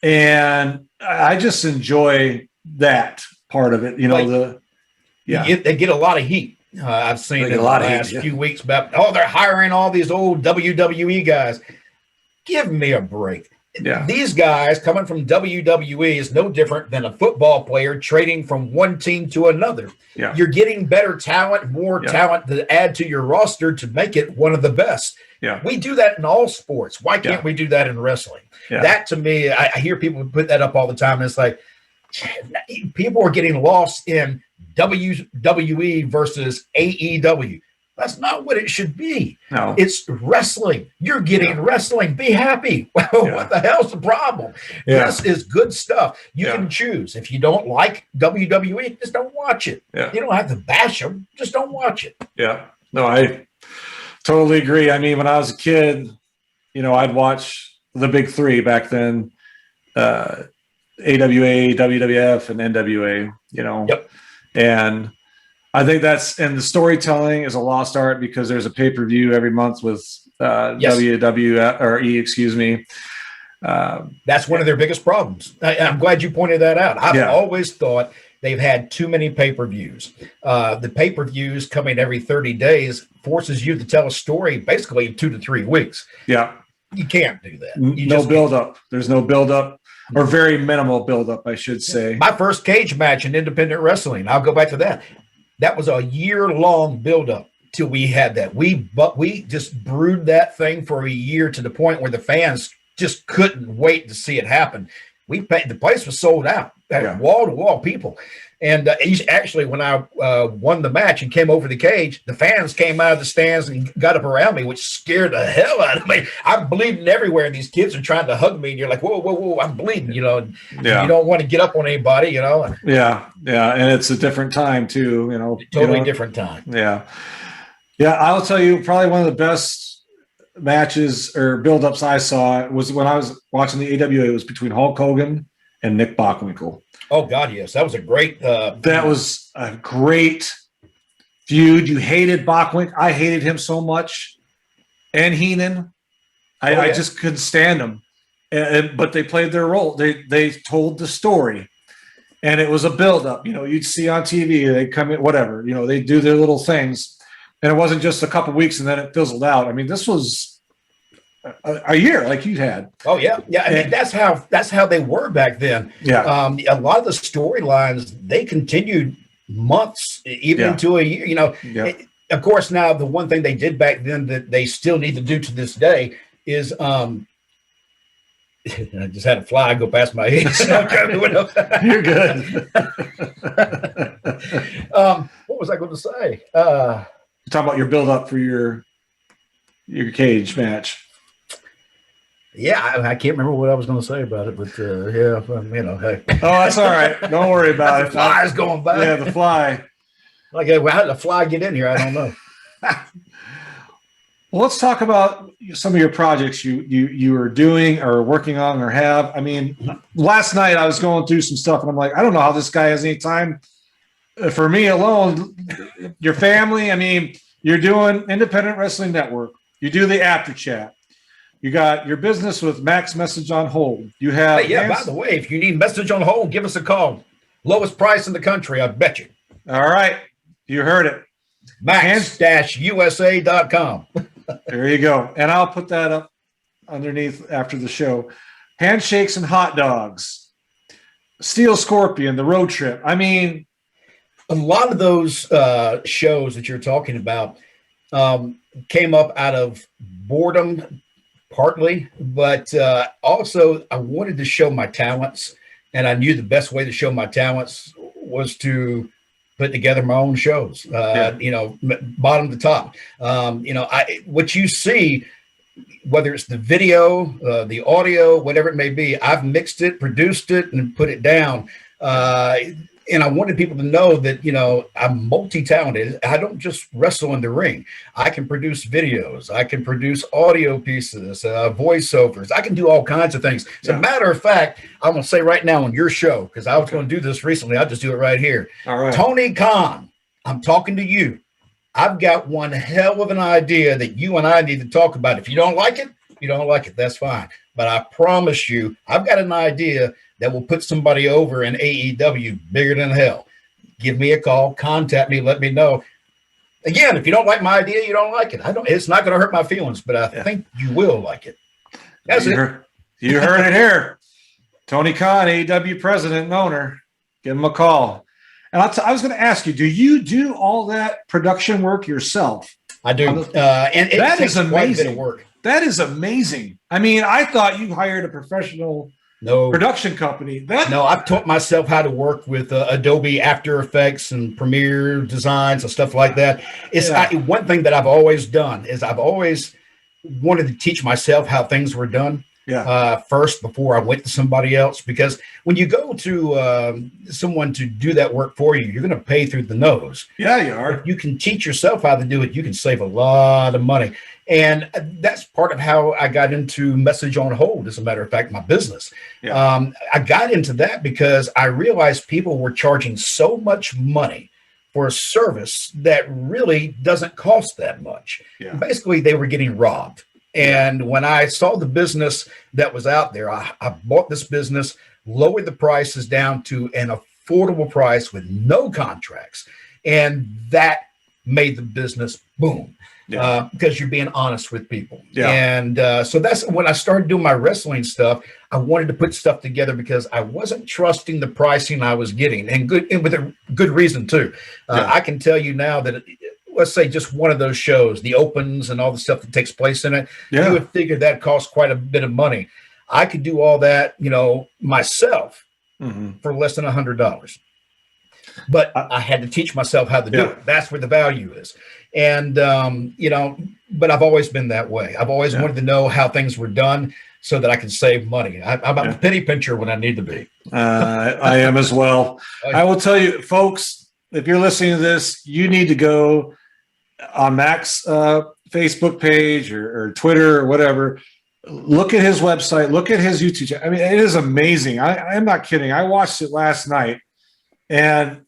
And I just enjoy that part of it. They get a lot of heat. I've seen in the last few weeks about, they're hiring all these old WWE guys. Give me a break. Yeah. These guys coming from WWE is no different than a football player trading from one team to another. Yeah. You're getting better talent, more talent to add to your roster to make it one of the best. Yeah. We do that in all sports. Why can't we do that in wrestling? Yeah. That, to me, I hear people put that up all the time. And it's like, people are getting lost in WWE versus AEW. That's not what it should be. No. It's wrestling. You're getting wrestling. Be happy. What the hell's the problem? This is good stuff. You can choose. If you don't like WWE, just don't watch it. You don't have to bash them. Just don't watch it. Yeah. No, I totally agree. I mean, when I was a kid, I'd watch the big three back then, AWA, WWF, and NWA, and I think and the storytelling is a lost art because there's a pay-per-view every month with WWE, excuse me. That's one of their biggest problems. I'm glad you pointed that out. I've always thought they've had too many pay-per-views. The pay-per-views coming every 30 days forces you to tell a story basically in 2 to 3 weeks. Yeah. You can't do that. No build-up. There's no build-up, or very minimal build-up, I should say. My first cage match in independent wrestling, I'll go back to that. That was a year-long build-up till we had that. We just brewed that thing for a year to the point where the fans just couldn't wait to see it happen. The place was sold out, wall-to-wall people. And actually, when I won the match and came over the cage, the fans came out of the stands and got up around me, which scared the hell out of me. I'm bleeding everywhere, and these kids are trying to hug me, and you're like, whoa, whoa, whoa, I'm bleeding, You don't want to get up on anybody, Yeah, and it's a different time, too, Totally different time. Yeah. Yeah, I'll tell you, probably one of the best matches or build-ups I saw was when I was watching the AWA. It was between Hulk Hogan and Nick Bockwinkel. Oh God, yes, that was a great. That was a great feud. You hated Bockwinkel. I hated him so much, and Heenan. I just couldn't stand them. But they played their role. They told the story, and it was a build-up. You'd see on TV they come in, whatever. They do their little things, and it wasn't just a couple weeks and then it fizzled out. I mean, this was a year like you had. Oh yeah. I mean, that's how they were back then. Yeah. A lot of the storylines, they continued months, even to a year. Of course, now the one thing they did back then that they still need to do to this day is I just had a fly go past my head. You're good. What was I going to say? You're talking about your build up for your cage match. Yeah, I can't remember what I was going to say about it, but hey. Oh, that's all right. Don't worry about it. The fly's going by. Yeah, the fly. Like, how did the fly get in here? I don't know. Well, let's talk about some of your projects you are doing or working on or have. I mean, last night I was going through some stuff, and I'm like, I don't know how this guy has any time for me alone. Your family. I mean, you're doing Independent Wrestling Network. You do the After Chat. You got your business with Max Message on Hold. You have by the way, if you need Message on Hold, give us a call. Lowest price in the country, I bet you. All right. You heard it. Max-USA.com. There you go. And I'll put that up underneath after the show. Handshakes and Hot Dogs. Steel Scorpion, The Road Trip. I mean, a lot of those shows that you're talking about came up out of boredom, partly, but also I wanted to show my talents, and I knew the best way to show my talents was to put together my own shows, bottom to top. What you see, whether it's the video, the audio, whatever it may be, I've mixed it, produced it, and put it down. And I wanted people to know that, I'm multi-talented. I don't just wrestle in the ring. I can produce videos. I can produce audio pieces, voiceovers. I can do all kinds of things. As a matter of fact, I'm going to say right now on your show, because I was going to do this recently. I'll just do it right here. All right. Tony Khan, I'm talking to you. I've got one hell of an idea that you and I need to talk about. If you don't like it, you don't like it. That's fine. But I promise you, I've got an idea that will put somebody over in AEW bigger than hell. Give me a call, contact me, let me know. Again, if you don't like my idea, you don't like it. It's not going to hurt my feelings, but I think you will like it. That's You heard it here. Tony Khan, AEW president and owner. Give him a call. And I was going to ask you, do you do all that production work yourself? I do. And that is amazing. Work. That is amazing. I mean, I thought you hired a professional No. production company. No, I've taught myself how to work with Adobe After Effects and Premiere Designs and stuff like that. One thing that I've always done is I've always wanted to teach myself how things were done first before I went to somebody else. Because when you go to someone to do that work for you, you're going to pay through the nose. Yeah, you are. If you can teach yourself how to do it, you can save a lot of money. And that's part of how I got into Message on Hold, as a matter of fact, my business. Yeah. I got into that because I realized people were charging so much money for a service that really doesn't cost that much. Yeah. Basically, they were getting robbed. And when I saw the business that was out there, I bought this business, lowered the prices down to an affordable price with no contracts. And that made the business boom. Because you're being honest with people. And so that's when I started doing my wrestling stuff. I wanted to put stuff together because I wasn't trusting the pricing I was getting, and with a good reason too. I can tell you now that let's say just one of those shows, the opens and all the stuff that takes place in it, you would figure that costs quite a bit of money. I could do all that, myself for less than $100. But I had to teach myself how to do it. That's where the value is. And, but I've always been that way. I've always wanted to know how things were done so that I can save money. I'm a penny pincher when I need to be. I am as well. I will tell you, folks, if you're listening to this, you need to go on Mac's Facebook page or Twitter or whatever. Look at his website. Look at his YouTube channel. I mean, it is amazing. I'm not kidding. I watched it last night. And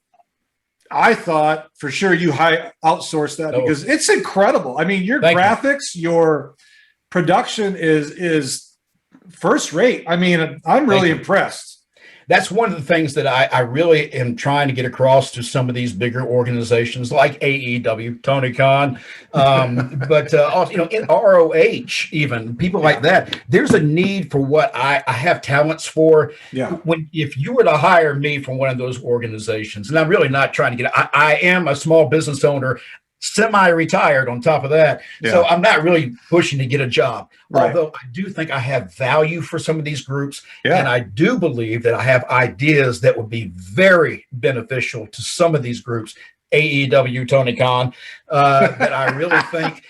I thought for sure you outsourced that because it's incredible. I mean, your graphics, your production is first rate. I mean, I'm really impressed. That's one of the things that I really am trying to get across to some of these bigger organizations like AEW, Tony Khan, but also, in ROH, even people like that. There's a need for what I have talents for. If you were to hire me from one of those organizations, and I'm really not trying to get, I am a small business owner, semi-retired on top of that. So I'm not really pushing to get a job. Although I do think I have value for some of these groups. And I do believe that I have ideas that would be very beneficial to some of these groups. AEW, Tony Khan, that I really think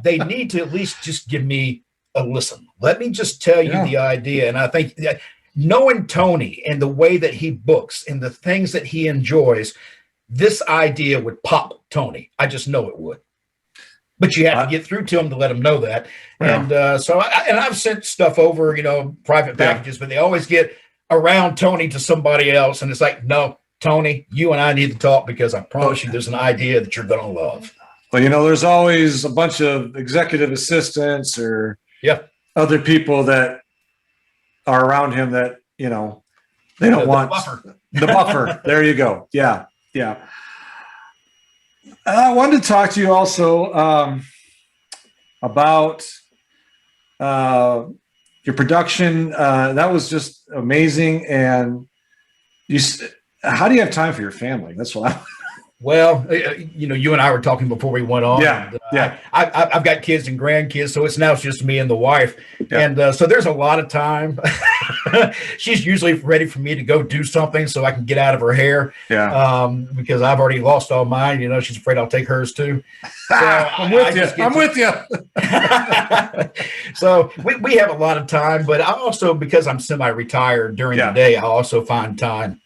they need to at least just give me a listen. Let me just tell you the idea. And I think that knowing Tony and the way that he books and the things that he enjoys, this idea would pop Tony. I just know it would. But you have to get through to him to let him know that. And so I've sent stuff over, private packages, but they always get around Tony to somebody else. And it's like, no, Tony, you and I need to talk because I promise you there's an idea that you're going to love. Well, there's always a bunch of executive assistants or other people that are around him that, they don't want the buffer. There you go. Yeah. I wanted to talk to you also about your production. That was just amazing. And how do you have time for your family? That's what Well, you and I were talking before we went on. I've got kids and grandkids, so it's just me and the wife. And so there's a lot of time. She's usually ready for me to go do something so I can get out of her hair. Because I've already lost all mine. She's afraid I'll take hers too. So I'm with you. So we have a lot of time, but I also, because I'm semi-retired during the day, I also find time.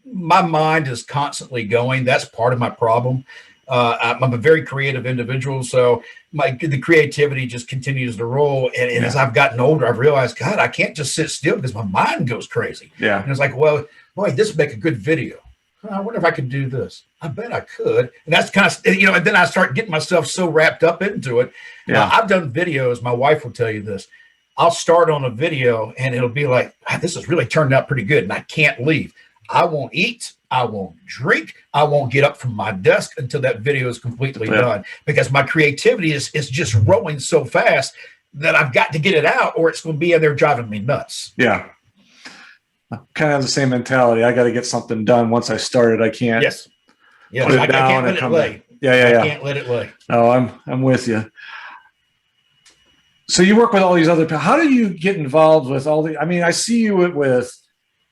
My mind is constantly going. That's part of my problem. I'm a very creative individual, so the creativity just continues to roll. And as I've gotten older, I've realized, God, I can't just sit still because my mind goes crazy. And it's like, well, boy, this would make a good video. I wonder if I could do this. I bet I could. And that's kind of, and then I start getting myself so wrapped up into it. I've done videos. My wife will tell you this. I'll start on a video and it'll be like, this has really turned out pretty good. And I can't leave. I won't eat. I won't drink. I won't get up from my desk until that video is completely done, because my creativity is just rolling so fast that I've got to get it out or it's going to be in there driving me nuts. I kind of have the same mentality. I got to get something done. Once I started, I can't put it down and come back. I can't let it lay. No, I'm with you. So you work with all these other people. How do you get involved with all the? I mean, I see you with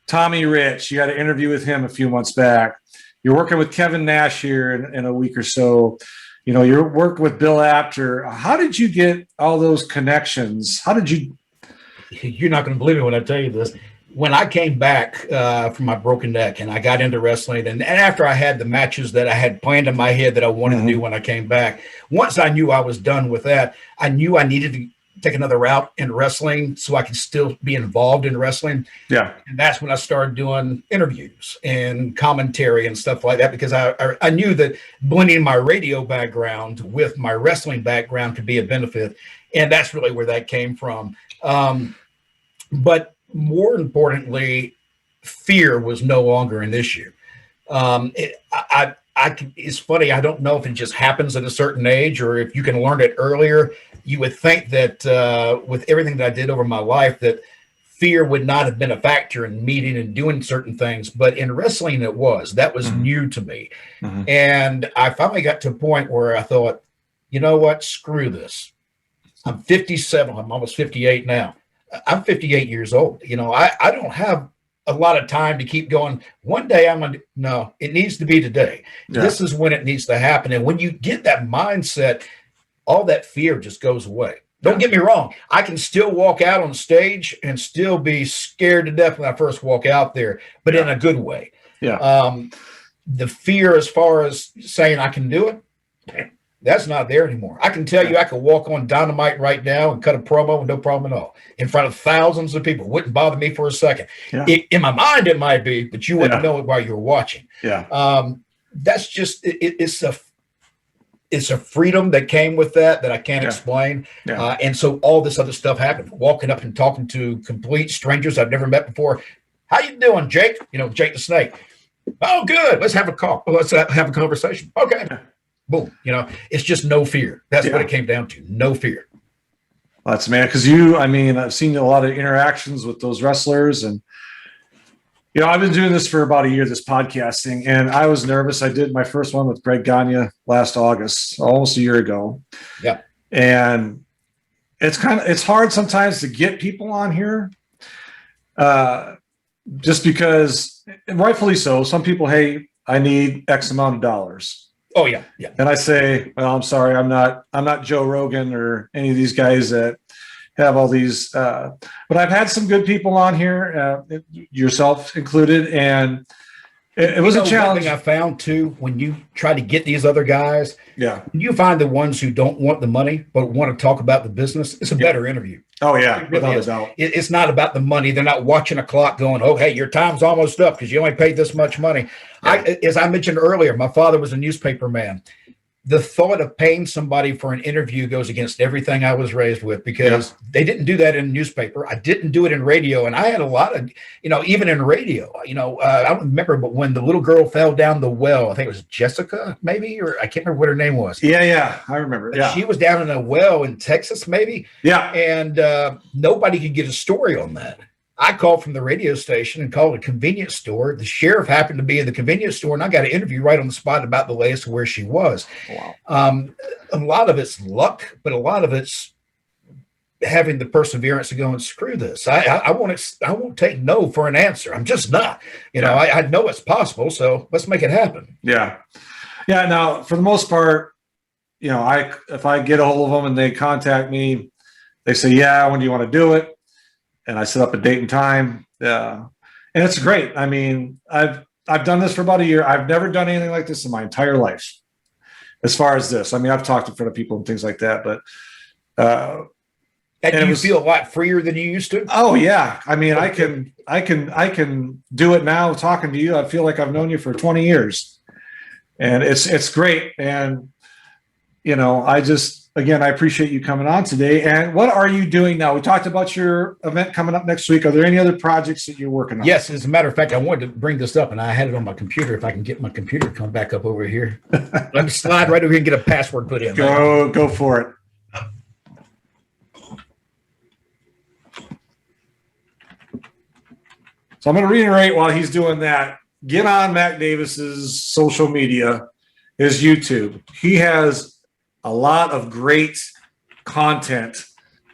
Tommy Rich. You had an interview with him a few months back. You're working with Kevin Nash here in a week or so. You know, you're working with Bill Apter. How did you get all those connections? How did you? You're not going to believe me when I tell you this. When I came back from my broken neck and I got into wrestling, and after I had the matches that I had planned in my head that I wanted to do when I came back, once I knew I was done with that, I knew I needed to take another route in wrestling so I could still be involved in wrestling. Yeah. And that's when I started doing interviews and commentary and stuff like that, because I knew that blending my radio background with my wrestling background could be a benefit. And that's really where that came from. But more importantly, fear was no longer an issue. It's funny. I don't know if it just happens at a certain age or if you can learn it earlier. You would think that with everything that I did over my life, that fear would not have been a factor in meeting and doing certain things. But in wrestling, it was. That was new to me. And I finally got to a point where I thought, you know what? Screw this. I'm 57. I'm almost 58 now. I'm 58 years old. You know, I don't have a lot of time to keep going. One day no, it needs to be today. Yeah. This is when it needs to happen. And when you get that mindset, all that fear just goes away. Don't get me wrong. I can still walk out on stage and still be scared to death when I first walk out there, but in a good way. Yeah. The fear as far as saying I can do it, that's not there anymore. I can tell you I could walk on Dynamite right now and cut a promo with no problem at all in front of thousands of people. It wouldn't bother me for a second. Yeah. In my mind, it might be, but you wouldn't know it while you were watching. Yeah. That's just it's a freedom that came with that I can't explain. Yeah. And so all this other stuff happened. Walking up and talking to complete strangers I've never met before. How you doing, Jake? You know, Jake the Snake. Oh, good. Let's have a call. Let's have a conversation. Okay. Yeah. Boom. You know, it's just no fear. That's what it came down to. No fear. Well, that's man. Because I've seen a lot of interactions with those wrestlers, and you know, I've been doing this for about a year, this podcasting, and I was nervous. I did my first one with Greg Gagne last August, almost a year ago. Yeah. And it's hard sometimes to get people on here, just because, and rightfully so. Some people, hey, I need X amount of dollars. Oh yeah, yeah. And I say, well, I'm sorry, I'm not Joe Rogan or any of these guys that have all these. But I've had some good people on here, yourself included, and it was a challenge. One thing I found too, when you try to get these other guys, you find the ones who don't want the money but want to talk about the business. It's a better interview. Oh yeah, it really is. It's not about the money. They're not watching a clock going, oh hey, your time's almost up because you only paid this much money. Yeah. As I mentioned earlier, my father was a newspaper man. The thought of paying somebody for an interview goes against everything I was raised with, because they didn't do that in newspaper. I didn't do it in radio. And I had a lot of, even in radio, I don't remember, but when the little girl fell down the well, I think it was Jessica, maybe, or I can't remember what her name was. Yeah, I remember. Yeah. She was down in a well in Texas, maybe. Yeah. And nobody could get a story on that. I called from the radio station and called a convenience store. The sheriff happened to be in the convenience store, and I got an interview right on the spot about the latest of where she was. Wow. A lot of it's luck, but a lot of it's having the perseverance to go and screw this. I won't take no for an answer. I'm just not. I know it's possible, so let's make it happen. Yeah. Yeah. Now, for the most part, if I get a hold of them and they contact me, they say, yeah, when do you want to do it? And I set up a date and time. And it's great. I mean, I've done this for about a year. I've never done anything like this in my entire life. As far as this, I mean, I've talked in front of people and things like that, but and you feel a lot freer than you used to? Oh yeah. I mean, I can do it now talking to you. I feel like I've known you for 20 years. And it's great. And I appreciate you coming on today. And what are you doing now? We talked about your event coming up next week. Are there any other projects that you're working on? Yes, as a matter of fact, I wanted to bring this up, and I had it on my computer. If I can get my computer to come back up over here. Let me slide right over here and get a password put in. Go for it. So I'm going to reiterate while he's doing that. Get on Mac Davis's social media, his YouTube. He has a lot of great content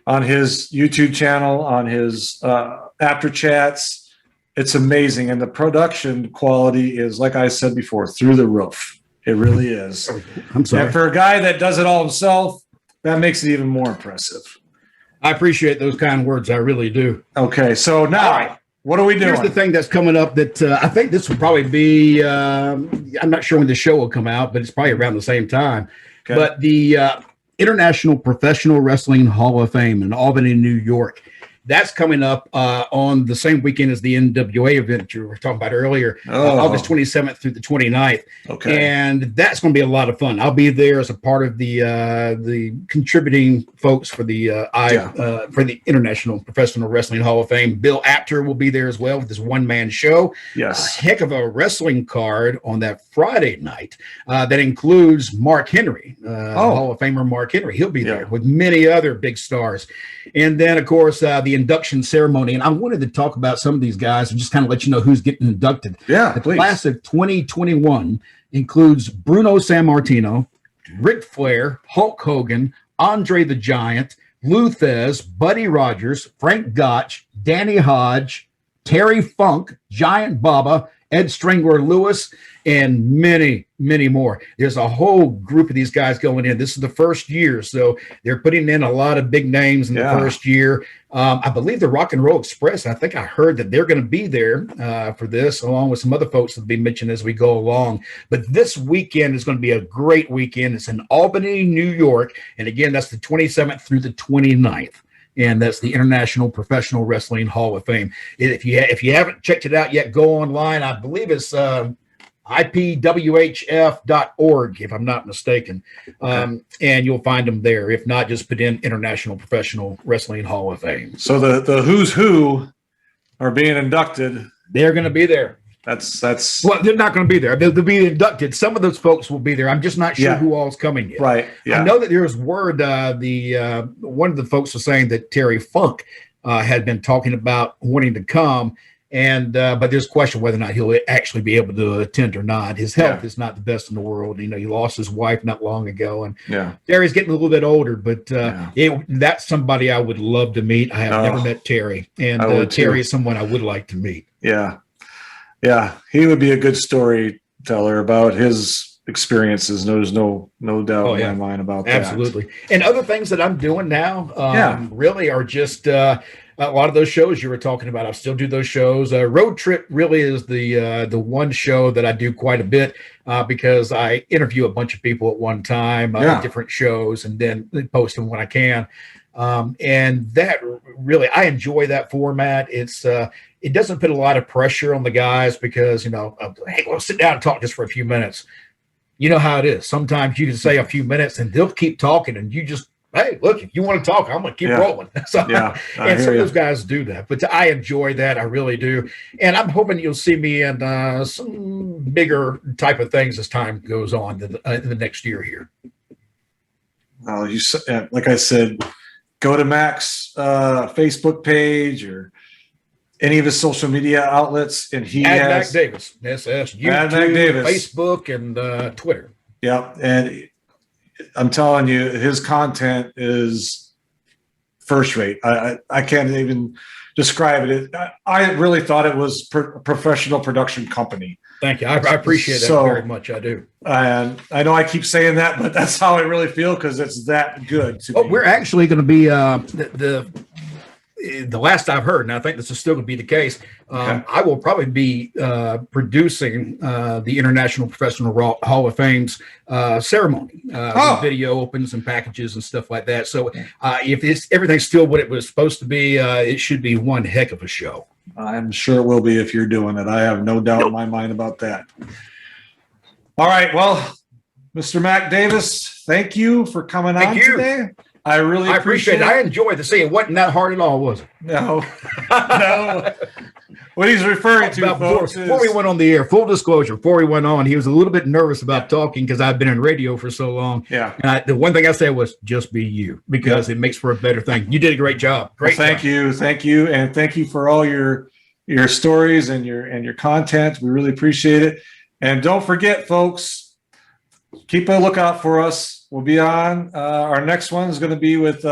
on his YouTube channel, on his after chats. It's amazing. And the production quality is, like I said before, through the roof. It really is. I'm sorry. And for a guy that does it all himself, that makes it even more impressive. I appreciate those kind words. I really do. Okay, so now, right. What are we doing? Here's the thing that's coming up that I think this will probably be, I'm not sure when the show will come out, but it's probably around the same time. Okay. But the International Professional Wrestling Hall of Fame in Albany, New York. That's coming up on the same weekend as the NWA event you were talking about earlier, August 27th through the 29th. Okay. And that's going to be a lot of fun. I'll be there as a part of the contributing folks for the for the International Professional Wrestling Hall of Fame. Bill Apter will be there as well with this one-man show. Yes. Heck of a wrestling card on that Friday night that includes Mark Henry, Hall of Famer Mark Henry. He'll be there with many other big stars. And then, of course, the induction ceremony. And I wanted to talk about some of these guys and just kind of let you know who's getting inducted. Yeah, the please. Class of 2021 includes Bruno Sammartino, Ric Flair, Hulk Hogan, Andre the Giant, Lou Thez, Buddy Rogers, Frank Gotch, Danny Hodge, Terry Funk, Giant Baba, Ed Strangler Lewis, and many, many more. There's a whole group of these guys going in. This is the first year, so they're putting in a lot of big names in the first year. I believe the Rock and Roll Express, I think I heard that they're going to be there for this, along with some other folks that will be mentioned as we go along. But this weekend is going to be a great weekend. It's in Albany, New York. And again, that's the 27th through the 29th. And that's the International Professional Wrestling Hall of Fame. If you haven't checked it out yet, go online. I believe it's ipwhf.org, if I'm not mistaken. And you'll find them there. If not, just put in International Professional Wrestling Hall of Fame. So the who's who are being inducted. They're going to be there. That's well, they're not going to be there. They'll be inducted. Some of those folks will be there. I'm just not sure who all's coming yet. Right. Yeah. I know that there's word. One of the folks was saying that Terry Funk had been talking about wanting to come, and but there's a question whether or not he'll actually be able to attend or not. His health is not the best in the world. You know, he lost his wife not long ago, and Terry's getting a little bit older. But that's somebody I would love to meet. I have never met Terry, and Terry is someone I would like to meet. Yeah. Yeah, he would be a good storyteller about his experiences. There's no doubt in my mind about that. Absolutely. And other things that I'm doing now really are just a lot of those shows you were talking about. I still do those shows. Road Trip really is the one show that I do quite a bit because I interview a bunch of people at one time, different shows, and then post them when I can. And that really, I enjoy that format. It doesn't put a lot of pressure on the guys because, hey, well, sit down and talk just for a few minutes. You know how it is. Sometimes you can say a few minutes and they'll keep talking and you just, hey, look, if you want to talk, I'm going to keep rolling. And some of those guys do that, but I enjoy that. I really do. And I'm hoping you'll see me in some bigger type of things as time goes on in the next year here. Well, like I said, go to Mac's Facebook page or any of his social media outlets, and he has Mac Davis. That's YouTube, Mac Davis. Facebook, and Twitter. Yeah, and I'm telling you, his content is first rate. I can't even describe it. I really thought it was a professional production company. Thank you. I appreciate that very much. I do. And I know I keep saying that, but that's how I really feel because it's that good to me. We're actually going to be the last I've heard, and I think this is still going to be the case. I will probably be producing the International Professional Hall of Fame's ceremony. Video opens and packages and stuff like that. So if everything's still what it was supposed to be, it should be one heck of a show. I'm sure it will be if you're doing it. I have no doubt in my mind about that. All right. Well, Mr. Mac Davis, thank you for coming on today. I really appreciate it. I enjoyed the scene. It wasn't that hard at all, was it? No. No. What he's referring to, folks, before we went on the air, full disclosure, before we went on, he was a little bit nervous about talking because I've been in radio for so long. Yeah. And the one thing I said was just be you because it makes for a better thing. You did a great job. Great. Well, thank you. Thank you. And thank you for all your stories and your content. We really appreciate it. And don't forget, folks, keep a lookout for us. We'll be on. Our next one is going to be with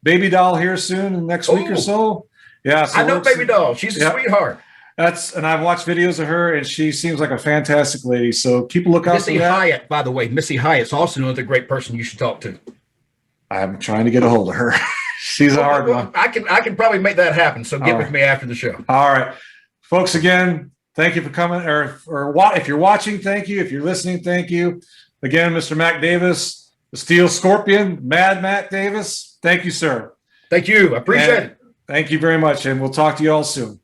baby doll here soon in the next week or so. Yeah, so I know Baby Doll. She's a sweetheart. And I've watched videos of her, and she seems like a fantastic lady. So keep a lookout Missy for that. Hyatt, by the way. Missy Hyatt's also another great person you should talk to. I'm trying to get a hold of her. She's a hard one. I can probably make that happen. So get with me after the show. All right, folks. Again, thank you for coming. Or if you're watching, thank you. If you're listening, thank you. Again, Mr. Mac Davis, the Steel Scorpion, Mad Mac Davis. Thank you, sir. Thank you. I appreciate it. Thank you very much, and we'll talk to you all soon.